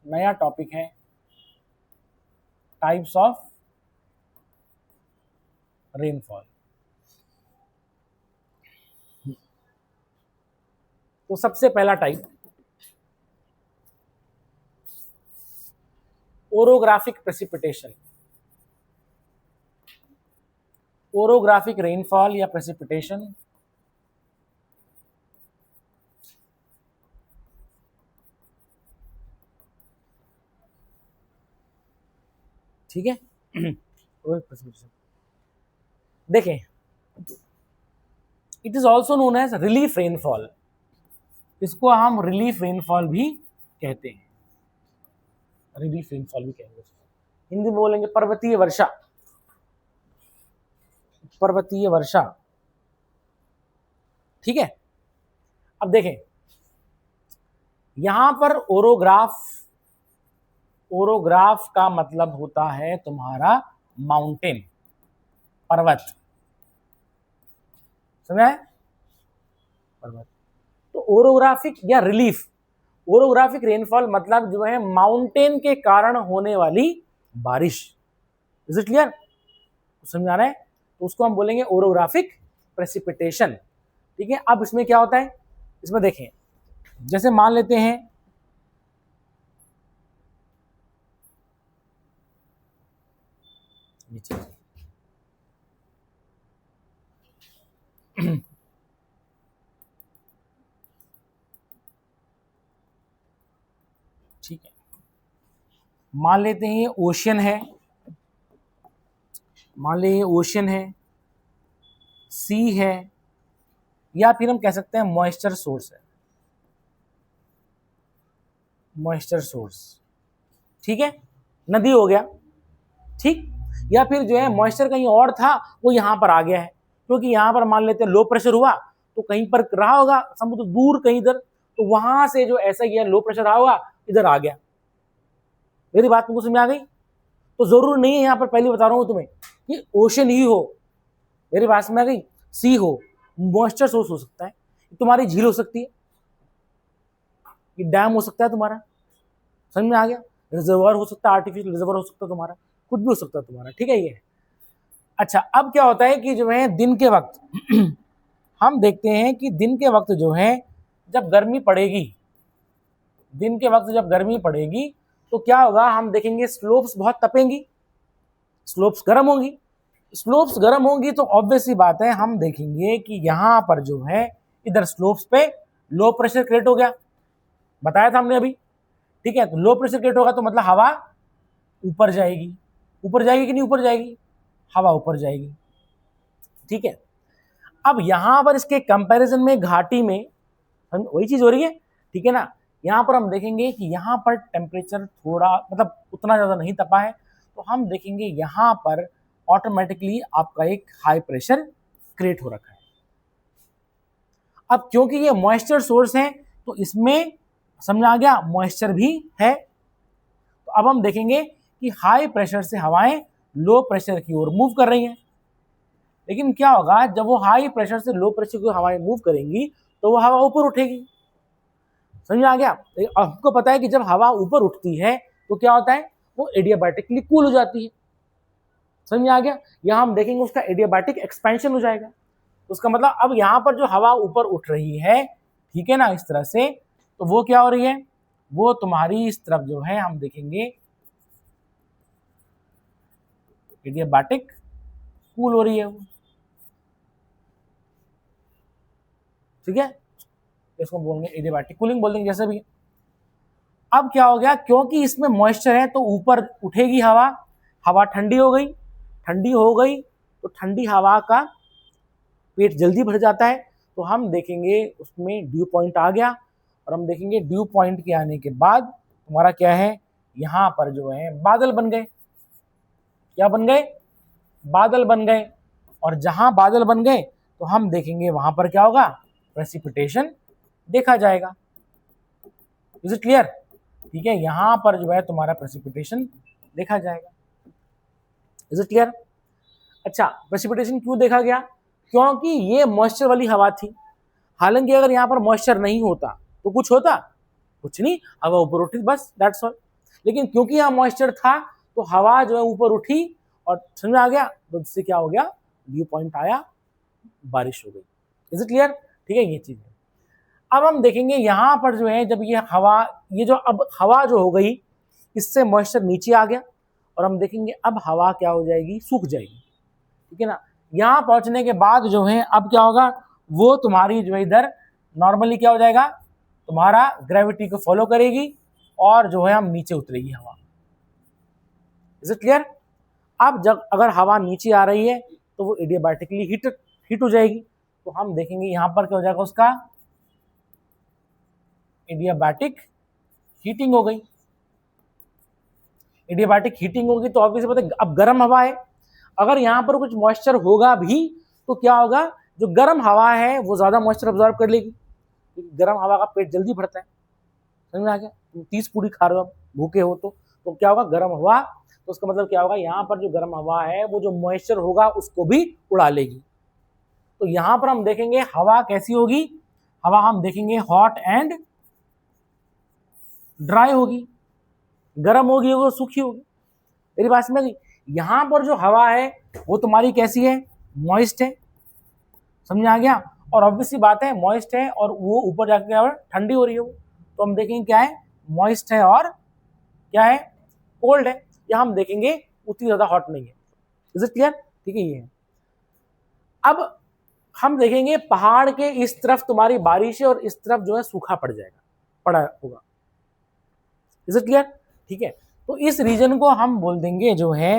नया टॉपिक है, टाइप्स ऑफ रेनफॉल। तो सबसे पहला type orographic precipitation, orographic rainfall या प्रेसिपिटेशन। ठीक है। देखें, it is also known as relief rainfall, इसको हम रिलीफ रेनफॉल भी कहते हैं, रिलीफ रेनफॉल भी कहेंगे। हिंदी में बोलेंगे पर्वतीय वर्षा, पर्वतीय वर्षा, ठीक है। अब देखें यहां पर ओरोग्राफ का मतलब होता है तुम्हारा माउंटेन, पर्वत, समझा है, पर्वत। तो ओरोग्राफिक या रिलीफ, ओरोग्राफिक रेनफॉल मतलब जो है माउंटेन के कारण होने वाली बारिश। इज इट क्लियर, समझ आ रहा है। तो उसको हम बोलेंगे ओरोग्राफिक प्रेसिपिटेशन, ठीक है। अब इसमें क्या होता है, इसमें देखें, जैसे मान लेते हैं ठीक है, मान लेते हैं ये ओशियन है, मान लीजिए ओशियन है, सी है, या फिर हम कह सकते हैं मॉइस्चर सोर्स है, मॉइस्चर सोर्स, ठीक है, नदी हो गया, ठीक। या फिर जो है मॉइस्चर कहीं और था वो यहां पर आ गया है, क्योंकि यहां पर मान लेते हैं लो प्रेशर हुआ तो कहीं पर रहा होगा समुद्र दूर कहीं इधर, तो वहां से जो ऐसा किया लो प्रेशर होगा इधर आ गया। मेरी बात तुमको समझ में आ गई? तो जरूर नहीं है यहाँ पर, पहले बता रहा हूँ तुम्हें कि ओशन ही हो, मेरी बात समझ में आ गई, सी हो, मॉइस्चर सोर्स हो सकता है, तुम्हारी झील हो सकती है, ये डैम हो सकता है तुम्हारा, समझ में आ गया, रिजर्वर हो सकता है, आर्टिफिशियल रिजर्वर हो सकता है तुम्हारा, कुछ भी हो सकता है तुम्हारा, ठीक है ये। अच्छा, अब क्या होता है कि जो है दिन के वक्त हम देखते हैं कि दिन के वक्त जो है जब गर्मी पड़ेगी, दिन के वक्त जब गर्मी पड़ेगी तो क्या होगा, हम देखेंगे स्लोप्स बहुत तपेंगी, स्लोप्स गर्म होंगी, स्लोप्स गर्म होंगी तो ऑब्वियस सी बात है हम देखेंगे कि यहां पर जो है इधर स्लोप्स पे लो प्रेशर क्रिएट हो गया, बताया था हमने अभी, ठीक है। तो लो प्रेशर क्रिएट होगा तो मतलब हवा ऊपर जाएगी, ऊपर जाएगी कि नहीं ऊपर जाएगी, हवा ऊपर जाएगी, ठीक है। अब यहां पर इसके कंपैरिजन में घाटी में वही चीज हो रही है, ठीक है ना। यहां पर हम देखेंगे कि यहां पर टेम्परेचर थोड़ा मतलब उतना ज्यादा नहीं तपा है, तो हम देखेंगे यहां पर ऑटोमेटिकली आपका एक हाई प्रेशर क्रिएट हो रखा है। अब क्योंकि ये मॉइस्चर सोर्स है तो इसमें समझ आ गया मॉइस्चर भी है, तो अब हम देखेंगे कि हाई प्रेशर से हवाएं लो प्रेशर की ओर मूव कर रही हैं। लेकिन क्या होगा, जब वो हाई प्रेशर से लो प्रेशर की ओर हवाएं मूव करेंगी तो वो हवा ऊपर उठेगी, समझ आ गया। आपको पता है कि जब हवा ऊपर उठती है तो क्या होता है, वो एडियाबैटिकली कूल हो जाती है, समझ आ गया। यहां हम देखेंगे उसका एडियाबैटिक एक्सपेंशन हो जाएगा, उसका मतलब अब यहां पर जो हवा ऊपर उठ रही है, ठीक है ना, इस तरह से, तो वो क्या हो रही है, वो तुम्हारी इस तरफ जो है हम देखेंगे एडियाबैटिक कूल हो रही है वो, ठीक है, इसको बोलेंगे एडियाबैटिक कूलिंग बोल देंगे जैसे भी। अब क्या हो गया, क्योंकि इसमें मॉइस्चर है तो ऊपर उठेगी हवा, हवा ठंडी हो गई, ठंडी हो गई तो ठंडी हवा का पेट जल्दी भर जाता है, तो हम देखेंगे उसमें ड्यू पॉइंट आ गया, और हम देखेंगे ड्यू पॉइंट के आने के बाद तुम्हारा क्या है, यहां पर जो है बादल बन गए, क्या बन गए, बादल बन गए, और जहां बादल बन गए तो हम देखेंगे वहां पर क्या होगा, प्रेसिपिटेशन देखा जाएगा। Is it clear? ठीक है, यहां पर जो है तुम्हारा प्रेसिपिटेशन देखा जाएगा। Is it clear? अच्छा, प्रेसिपिटेशन क्यों देखा गया, क्योंकि ये मॉइस्चर वाली हवा थी, हालांकि अगर यहां पर मॉइस्चर नहीं होता तो कुछ होता, कुछ नहीं, हवा ऊपर उठी बस, दैट्स ऑल। लेकिन क्योंकि यहां मॉइस्चर था तो हवा जो है ऊपर उठी और समझ आ गया, तो इससे क्या हो गया, ड्यू पॉइंट आया, बारिश हो गई। Is it clear? ठीक है, ये चीज है। अब हम देखेंगे यहां पर जो है जब ये हवा, ये जो अब हवा जो हो गई, इससे मॉइस्चर नीचे आ गया, और हम देखेंगे अब हवा क्या हो जाएगी, सूख जाएगी, ठीक है ना। यहां पहुंचने के बाद जो है अब क्या होगा, वो तुम्हारी जो है इधर नॉर्मली क्या हो जाएगा, तुम्हारा ग्रेविटी को फॉलो करेगी और जो है हम नीचे उतरेगी हवा। Is it clear? अब जब अगर हवा नीचे आ रही है तो वो एडियाबैटिकली हीट हो जाएगी, तो हम देखेंगे यहां पर क्या हो जाएगा, उसका एडियाबैटिक हीटिंग हो गई। एडियाबैटिक हीटिंग होगी तो ऑब्वियसली पता है, अब गर्म हवा है, अगर यहां पर कुछ मॉइस्चर होगा भी तो क्या होगा, जो गर्म हवा है वो ज्यादा मॉइस्चर अब्सॉर्ब कर लेगी, क्योंकि गर्म हवा का पेट जल्दी भरता है, समझ में आ गया। तुम 30 पूरी खा रहे हो, भूखे हो, तो क्या होगा, गर्म हवा, तो उसका मतलब क्या होगा, यहाँ पर जो गर्म हवा है वो जो मॉइस्चर होगा उसको भी उड़ा लेगी। तो यहां पर हम देखेंगे हवा कैसी होगी, हवा हम देखेंगे हॉट एंड ड्राई होगी, गर्म होगी वो सूखी होगी। मेरी बात समझ में, यहां पर जो हवा है वो तुम्हारी कैसी है, मॉइस्ट है, समझ आ गया। और ऑब्वियसली बात है मॉइस्ट है और वो ऊपर जाकर क्या ठंडी हो रही है वो, तो हम देखेंगे क्या है, मॉइस्ट है और क्या है, कोल्ड है, या हम देखेंगे उतनी ज्यादा हॉट नहीं है। Is it clear? ठीक है, ये है। अब हम देखेंगे पहाड़ के इस तरफ तुम्हारी बारिश है और इस तरफ जो है सूखा पड़ जाएगा, पड़ा होगा। Is it clear? ठीक है, तो इस रीजन को हम बोल देंगे जो है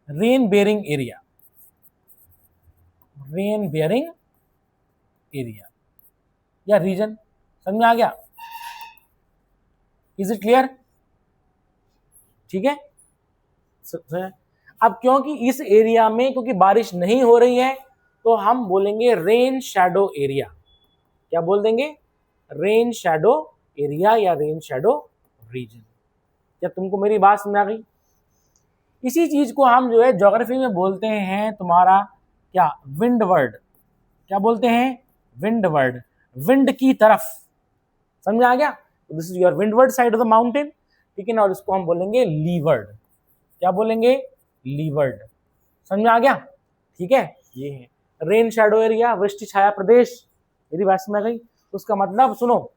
rain bearing area, rain bearing area या रीजन, समझ में आ गया? Is it clear? ठीक है। अब क्योंकि इस एरिया में क्योंकि बारिश नहीं हो रही है तो हम बोलेंगे रेन शैडो एरिया। क्या बोल देंगे? रेन शैडो एरिया या रेन शैडो रीजन। क्या तुमको मेरी बात समझ आ गई? इसी चीज को हम जो है ज्योग्राफी में बोलते हैं तुम्हारा क्या? Wind word. क्या बोलते हैं? विंड वर्ड, विंड की तरफ। समझ आ गया? This is your windward side of the mountain, ठीक है ना। और इसको हम बोलेंगे लीवर्ड। क्या बोलेंगे? लीवर्ड। समझ में आ गया? ठीक है, ये है रेन शैडो एरिया, वृष्टि छाया प्रदेश। मेरी बात समझ आ गई? उसका मतलब सुनो,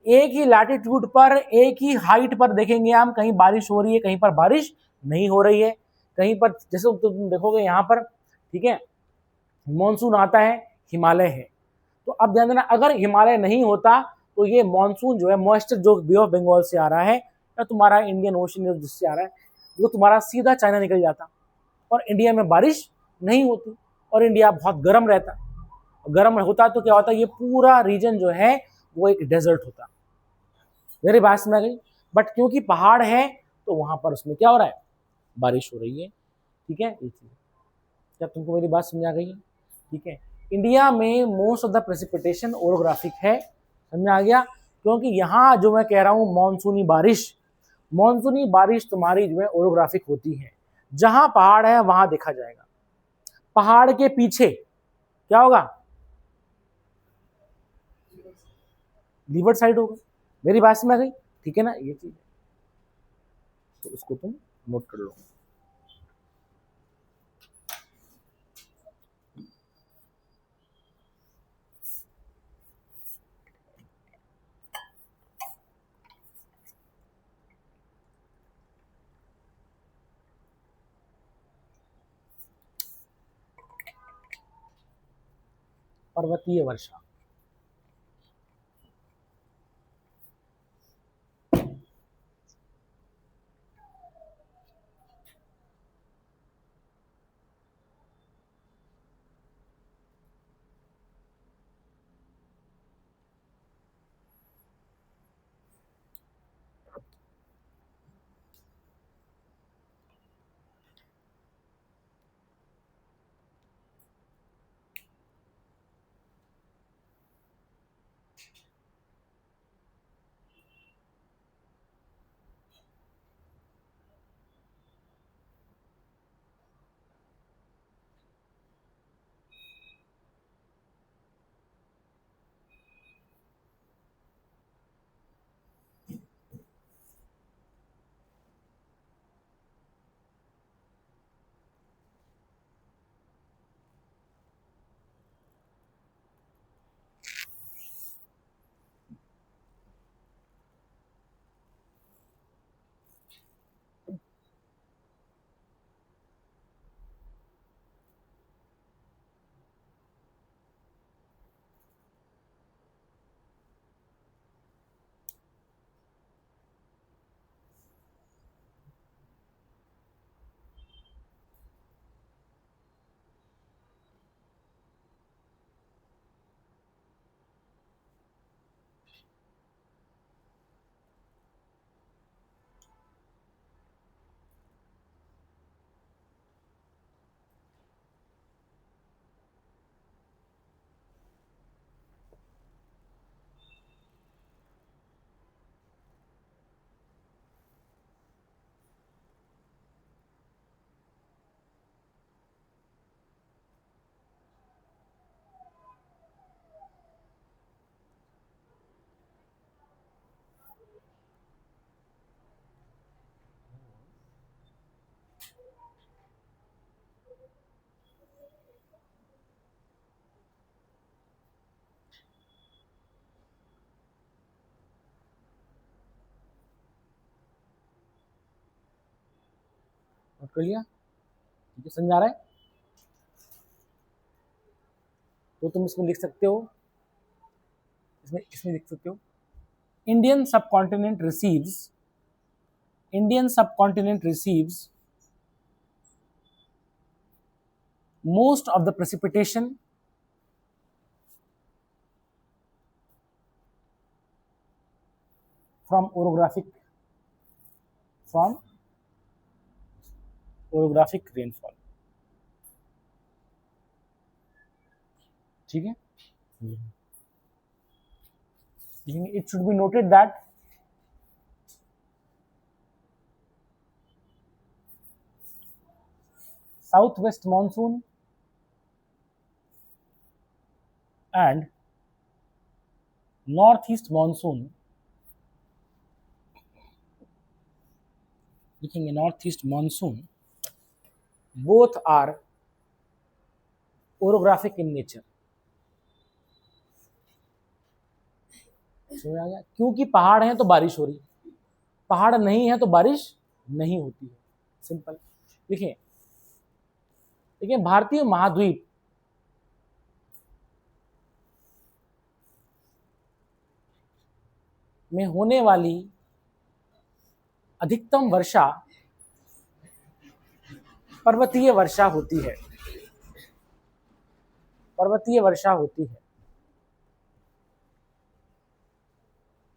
एक ही लैटिट्यूड पर, एक ही हाइट पर देखेंगे हम, कहीं बारिश हो रही है, कहीं पर बारिश नहीं हो रही है, कहीं पर जैसे तुम देखोगे यहाँ पर, ठीक है, मॉनसून आता है, हिमालय है। तो अब ध्यान देना, अगर हिमालय नहीं होता तो ये मॉनसून जो है, मॉइस्चर जो बे ऑफ बंगाल से आ रहा है या तुम्हारा इंडियन ओशन जिससे आ रहा है, वो तुम्हारा सीधा चाइना निकल जाता और इंडिया में बारिश नहीं होती और इंडिया बहुत गर्म रहता। गर्म होता तो क्या होता? ये पूरा रीजन जो है वो एक डेजर्ट होता। मेरी बात समझ गई? बट क्योंकि पहाड़ है तो वहां पर उसमें क्या हो रहा है? बारिश हो रही है। ठीक है, ये चीज। क्या तुमको मेरी बात समझ आ गई है? ठीक है। इंडिया में most of the precipitation orographic है। समझ में आ गया? क्योंकि यहाँ जो मैं कह रहा हूँ मानसूनी बारिश तुम्हारी जो है ओरोग्राफिक होती है। जहां पहाड़ है वहां देखा जाएगा। पहाड़ के पीछे क्या होगा? लीवर्ड साइड होगा। मेरी बात समझ आ गई? ठीक है ना, ये चीज है, तो उसको तुम नोट कर लो। पर्वतीय वर्षा। नोट कर लिया? ठीक है, समझ आ रहा है? तो तुम इसमें लिख सकते हो, इसमें इसमें लिख सकते हो, Indian subcontinent receives Indian subcontinent receives most of the precipitation from orographic rainfall. ठीक है, it should be noted that south west monsoon and north east monsoon, लिखेंगे north east monsoon, both are orographic in nature. समझ आ गया? क्योंकि पहाड़ हैं तो बारिश हो रही, पहाड़ नहीं है तो बारिश नहीं होती है, सिंपल। देखिए देखिए, भारतीय महाद्वीप में होने वाली अधिकतम वर्षा पर्वतीय वर्षा होती है, पर्वतीय वर्षा होती है,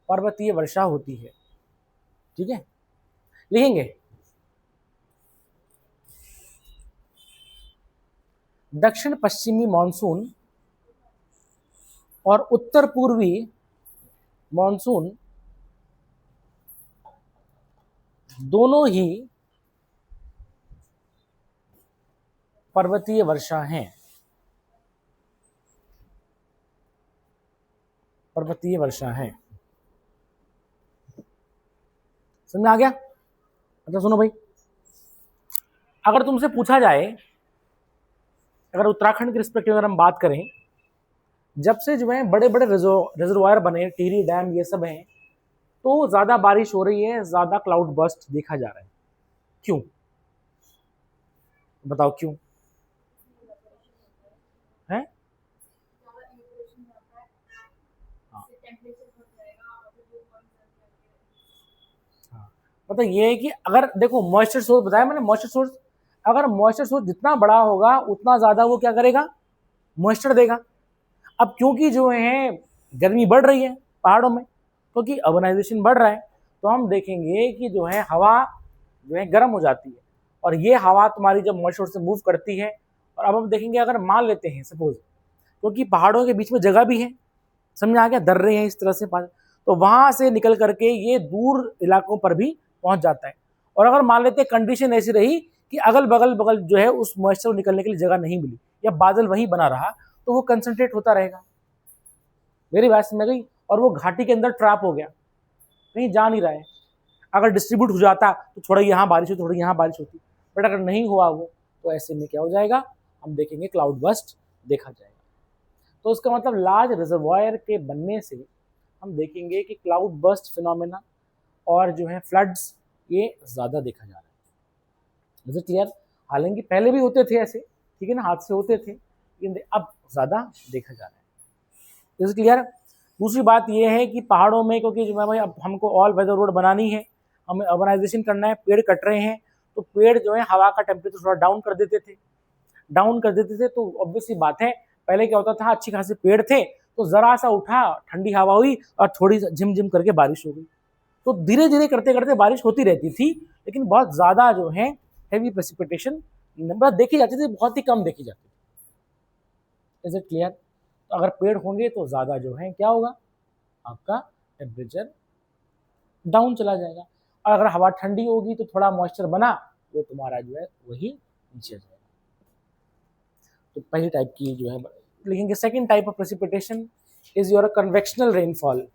पर्वतीय वर्षा होती है। ठीक है, लिखेंगे दक्षिण पश्चिमी मॉनसून और उत्तर पूर्वी मॉनसून दोनों ही पर्वतीय वर्षा हैं, पर्वतीय वर्षा है। समझ में आ गया? अच्छा सुनो भाई, अगर तुमसे पूछा जाए, अगर उत्तराखंड के रिस्पेक्टिव अगर हम बात करें, जब से जो है बड़े बड़े रिजर्वायर बने, टिहरी डैम ये सब हैं, तो ज्यादा बारिश हो रही है, ज्यादा क्लाउड बर्स्ट देखा जा रहा है। क्यों बताओ, क्यों है? मतलब ये है कि अगर देखो मॉइस्चर सोर्स बताया मैंने, मॉइस्चर सोर्स, अगर मॉइस्चर सोर्स जितना बड़ा होगा उतना ज्यादा वो क्या करेगा, मॉइस्चर देगा। अब क्योंकि जो है गर्मी बढ़ रही है पहाड़ों में, क्योंकि अर्बनाइजेशन बढ़ रहा है, तो हम देखेंगे कि जो है हवा जो है गर्म हो जाती है, और ये हवा तुम्हारी जब मॉइस्चर से मूव करती है, और अब हम देखेंगे अगर मान लेते हैं सपोज, क्योंकि पहाड़ों के बीच में जगह भी है, समझ आ गया, दर्रे हैं इस तरह से, तो वहां से निकल करके ये दूर इलाकों पर भी पहुंच जाता है। और अगर मान लेते कंडीशन ऐसी रही कि अगल बगल बगल जो है उस मॉइस्चर को निकलने के लिए जगह नहीं मिली, या बादल वहीं बना रहा, तो वो कंसंट्रेट होता रहेगा। मेरी बात समझ गई? और वो घाटी के अंदर ट्रैप हो गया, कहीं जा नहीं रहा है। अगर डिस्ट्रीब्यूट हो जाता तो थोड़ा यहाँ बारिश होती, थोड़ी यहाँ बारिश होती, बट अगर नहीं हुआ वो, तो ऐसे में क्या हो जाएगा, हम देखेंगे क्लाउड बस्ट देखा जाएगा। तो इसका मतलब लार्ज रिजर्वायर के बनने से हम देखेंगे कि क्लाउड बस्ट फिनोमेना और जो है फ्लड्स ये ज़्यादा देखा जा रहा है। Is it clear? हालांकि पहले भी होते थे ऐसे, ठीक है ना, हादसे होते थे, लेकिन अब ज़्यादा देखा जा रहा है। Is it clear? दूसरी बात ये है कि पहाड़ों में, क्योंकि जो है भाई अब हमको ऑल वेदर रोड बनानी है, हमें अर्बनाइजेशन करना है, पेड़ कट रहे हैं, तो पेड़ जो है हवा का टेम्परेचर थोड़ा डाउन कर देते थे, तो ऑब्वियस सी बात है, पहले क्या होता था, अच्छी खासी पेड़ थे, तो जरा सा उठा, ठंडी हवा हुई और थोड़ी झिमझिम करके बारिश हो गई, तो धीरे धीरे करते करते बारिश होती रहती थी, लेकिन बहुत ज्यादा जो है हैवी प्रेसिपिटेशन देखी जाती थी, बहुत ही कम देखी जाती थी। Is it clear? तो अगर पेड़ होंगे तो ज्यादा जो है क्या होगा, आपका टेम्परेचर डाउन चला जाएगा, और अगर हवा ठंडी होगी तो थोड़ा मॉइस्चर बना, वो तुम्हारा जो है वही नीचे जाएगा। तो पहली टाइप की जो है लिखेंगे। Second type of precipitation is your convectional rainfall.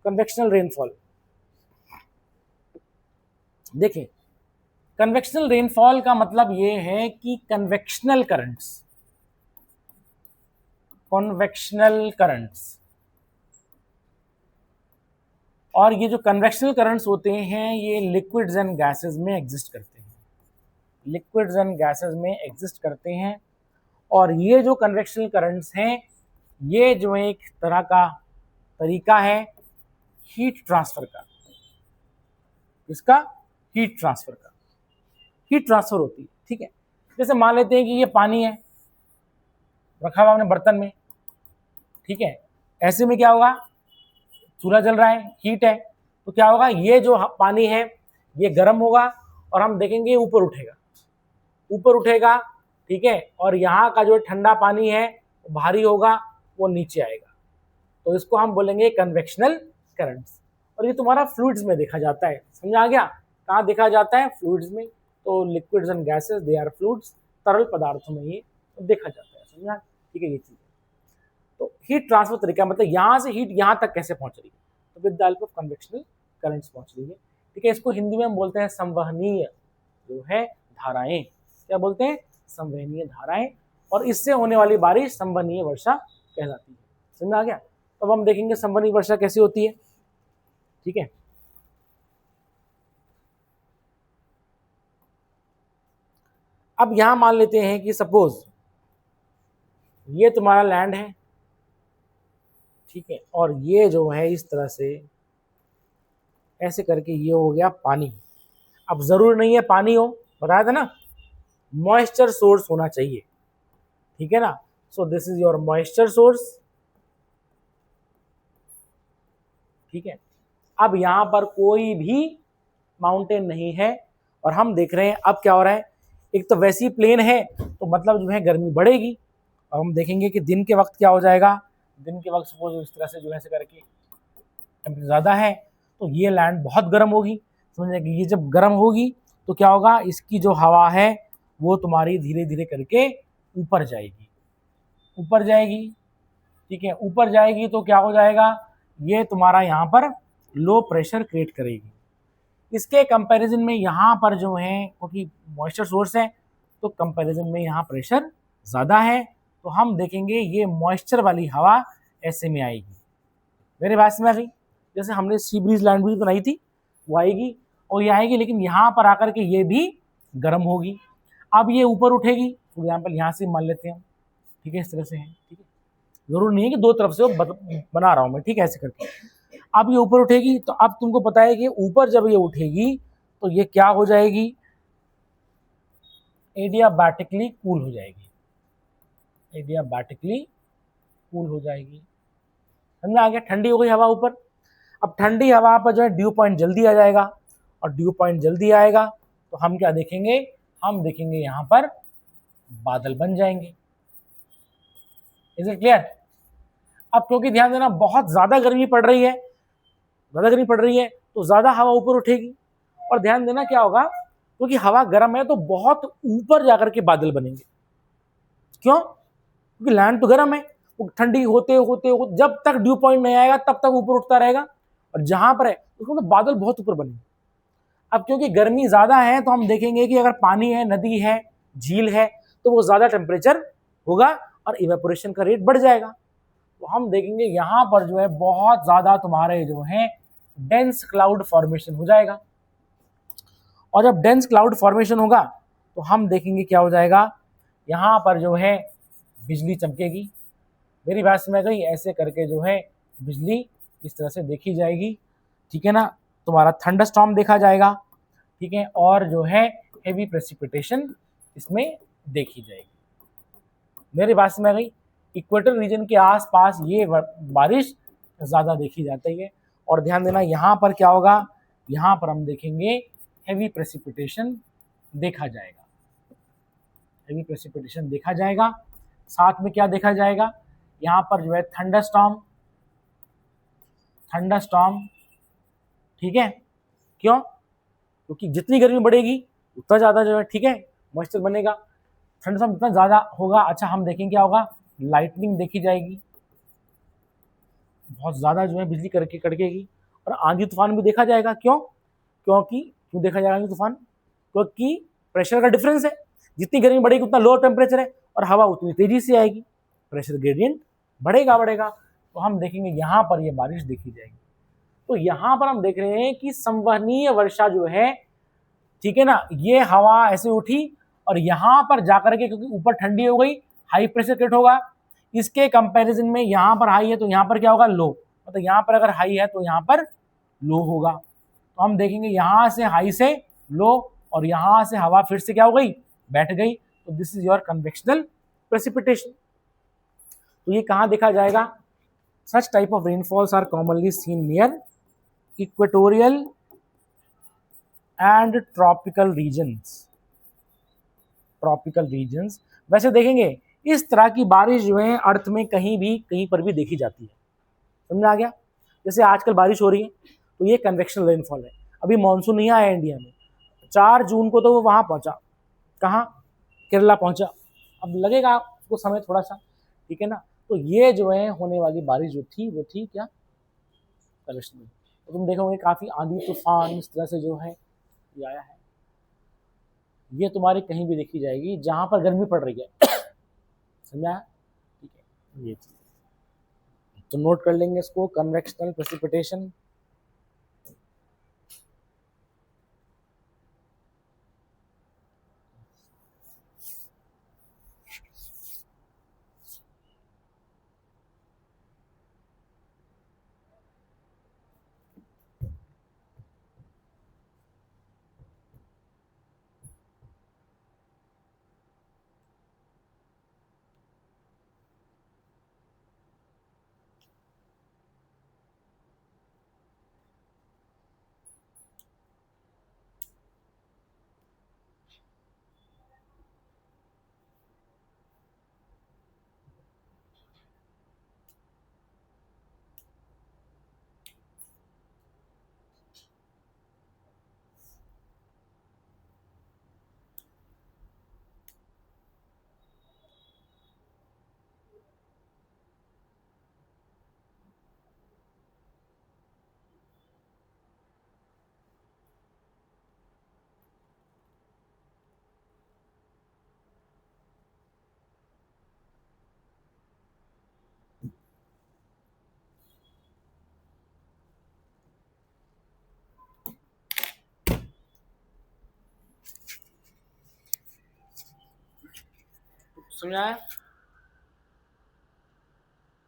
Convectional rainfall, देखें, कन्वेक्शनल रेनफॉल का मतलब ये है कि कन्वेक्शनल करंट्स, कन्वेक्शनल करंट्स, और ये जो कन्वेक्शनल करंट्स होते हैं ये लिक्विड्स एंड गैसेस में एग्जिस्ट करते हैं, लिक्विड्स एंड गैसेस में एग्जिस्ट करते हैं। और ये जो कन्वेक्शनल करंट्स हैं ये जो एक तरह का तरीका है हीट ट्रांसफर का, इसका हीट ट्रांसफर का, हीट ट्रांसफर होती है। ठीक है, जैसे मान लेते हैं कि ये पानी है रखा हुआ हमने बर्तन में, ठीक है, ऐसे में क्या होगा, चूल्हा जल रहा है, हीट है, तो क्या होगा, ये जो पानी है ये गर्म होगा और हम देखेंगे ऊपर उठेगा, ऊपर उठेगा, ठीक है, और यहाँ का जो ठंडा पानी है वो भारी होगा, वो नीचे आएगा, तो इसको हम बोलेंगे कन्वेक्शनल करंट्स। और ये तुम्हारा फ्लूइड्स में देखा जाता है, समझ आ गया, कहाँ देखा जाता है, फ्लूइड्स में। तो liquids and gases they are fluids, तरल पदार्थों में ये देखा जाता है, समझा, ठीक है, ये चीज। तो हीट ट्रांसफर तरीका मतलब यहाँ से हीट यहाँ तक कैसे पहुंच रही है, तो with the help of convectional currents पहुंच रही है, ठीक है। इसको हिंदी में हम बोलते हैं संवहनीय जो है धाराएं, क्या बोलते हैं, संवहनीय धाराएं, और इससे होने वाली बारिश संवहनीय वर्षा कहलाती है, समझ आ गया। अब हम देखेंगे संवहनीय वर्षा कैसी होती है, ठीक है। अब यहां मान लेते हैं कि सपोज ये तुम्हारा लैंड है, ठीक है, और ये जो है इस तरह से ऐसे करके ये हो गया पानी। अब जरूर नहीं है पानी हो, बताया था ना, मॉइस्चर सोर्स होना चाहिए, ठीक है ना। सो this is your moisture source, ठीक है। अब यहां पर कोई भी माउंटेन नहीं है और हम देख रहे हैं अब क्या हो रहा है, एक तो वैसी प्लेन है तो मतलब जो है गर्मी बढ़ेगी, और हम देखेंगे कि दिन के वक्त क्या हो जाएगा, दिन के वक्त सपोज इस तरह से जो है ऐसे करके टेम्परेचर ज़्यादा है तो ये लैंड बहुत गर्म होगी, समझे कि ये जब गर्म होगी तो क्या होगा, इसकी जो हवा है वो तुम्हारी धीरे धीरे करके ऊपर जाएगी, ऊपर जाएगी, ठीक है, ऊपर जाएगी तो क्या हो जाएगा, ये तुम्हारा यहाँ पर लो प्रेशर क्रिएट करेगी। इसके कंपैरिजन में यहाँ पर जो है, क्योंकि मॉइस्चर सोर्स है तो कंपैरिजन में यहाँ प्रेशर ज़्यादा है, तो हम देखेंगे ये मॉइस्चर वाली हवा ऐसे में आएगी, मेरे बात में आ गई, जैसे हमने सी ब्रीज लैंड ब्रीज बनाई थी वो आएगी और ये आएगी, लेकिन यहाँ पर आकर के ये भी गर्म होगी। अब ये ऊपर उठेगी, फॉर एग्जाम्पल यहाँ से मान लेते हैं, ठीक है, इस तरह से है, ठीक है, जरूर नहीं है कि दो तरफ से बना रहा हूँ मैं, ठीक है, ऐसे करके। अब ये ऊपर उठेगी तो अब तुमको पता है कि ऊपर जब ये उठेगी तो ये क्या हो जाएगी, एडियाबैटिकली कूल हो जाएगी, एडियाबैटिकली कूल हो जाएगी, समझ आ गया, ठंडी हो गई हवा ऊपर। अब ठंडी हवा पर जो है ड्यू पॉइंट जल्दी आ जाएगा, और ड्यू पॉइंट जल्दी आएगा तो हम क्या देखेंगे, हम देखेंगे यहाँ पर बादल बन जाएंगे। Is it clear. अब क्योंकि ध्यान देना बहुत ज्यादा गर्मी पड़ रही है, ज्यादा गर्मी पड़ रही है तो ज्यादा हवा ऊपर उठेगी, और ध्यान देना क्या होगा, क्योंकि हवा गर्म है तो बहुत ऊपर जाकर के बादल बनेंगे। क्यों, क्योंकि लैंड तो गर्म है, वो ठंडी होते होते जब तक ड्यू पॉइंट नहीं आएगा तब तक ऊपर उठता रहेगा, और जहां पर है उसको तो बादल बहुत ऊपर बनेंगे। अब क्योंकि गर्मी ज्यादा है तो हम देखेंगे कि अगर पानी है, नदी है, झील है, तो वो ज्यादा टेम्परेचर होगा और इवेपोरेशन का रेट बढ़ जाएगा। तो हम देखेंगे यहाँ पर जो है बहुत ज्यादा तुम्हारे जो है डेंस क्लाउड फॉर्मेशन हो जाएगा, और जब डेंस क्लाउड फॉर्मेशन होगा तो हम देखेंगे क्या हो जाएगा, यहाँ पर जो है बिजली चमकेगी, मेरी बात समझ गई, ऐसे करके जो है बिजली इस तरह से देखी जाएगी, ठीक है ना, तुम्हारा थंडरस्टॉर्म देखा जाएगा, ठीक है, और जो है हेवी प्रेसिपिटेशन इसमें देखी जाएगी, मेरी बात समझ गई। इक्वेटर रीजन के आसपास ये बारिश ज़्यादा देखी जाती है, और ध्यान देना यहाँ पर क्या होगा, यहाँ पर हम देखेंगे हेवी प्रेसिपिटेशन देखा जाएगा, हेवी प्रेसिपिटेशन देखा जाएगा। साथ में क्या देखा जाएगा, यहाँ पर जो है थंडरस्टॉर्म, थंडरस्टॉर्म, ठीक है, क्यों, क्योंकि जितनी गर्मी बढ़ेगी उतना ज़्यादा जो है, ठीक है, मॉइस्चर बनेगा, थंडरस्टॉर्म जितना ज़्यादा होगा, अच्छा हम देखेंगे क्या होगा, लाइटनिंग देखी जाएगी, बहुत ज़्यादा जो है बिजली करके कड़केगी, और आंधी तूफान भी देखा जाएगा। क्यों, क्यों देखा जाएगा आंधी तूफान, क्योंकि प्रेशर का डिफरेंस है, जितनी गर्मी बढ़ेगी उतना लोअर टेम्परेचर है और हवा उतनी तेजी से आएगी, प्रेशर ग्रेडियंट बढ़ेगा, तो हम देखेंगे यहाँ पर ये बारिश देखी जाएगी। तो यहाँ पर हम देख रहे हैं कि संवहनीय वर्षा जो है, ठीक है ना, ये हवा ऐसे उठी और यहाँ पर जाकर के, क्योंकि ऊपर ठंडी हो गई, हाई प्रेशर क्रिएट होगा, इसके कंपैरिजन में यहाँ पर हाई है तो यहाँ पर क्या होगा, लो, मतलब यहाँ पर अगर हाई है तो यहाँ पर लो होगा, तो हम देखेंगे यहाँ से हाई से लो, और यहाँ से हवा फिर से क्या हो गई, बैठ गई, तो this is your convectional precipitation. तो ये कहाँ देखा जाएगा, Such type of rainfalls are commonly seen near equatorial and tropical regions. Tropical regions वैसे देखेंगे इस तरह की बारिश जो है अर्थ में कहीं पर भी देखी जाती है। समझ में आ गया? जैसे आजकल बारिश हो रही है तो ये कन्वेक्शनल रेनफॉल है। अभी मानसून नहीं आया इंडिया में, 4 जून को तो वो वहाँ पहुँचा, कहाँ? केरला पहुँचा। अब लगेगा उसको समय थोड़ा सा, ठीक है ना। तो ये जो है होने वाली बारिश जो थी वो थी क्या? कन्वेक्शनल। तो तुम देखोगे काफ़ी आंधी तूफान इस तरह से जो है ये आया है। ये तुम्हारी कहीं भी देखी जाएगी जहाँ पर गर्मी पड़ रही है। समझा? ठीक है, ये चीज़ तो नोट कर लेंगे इसको, कन्वेक्शनल प्रेसिपिटेशन। समझ आया?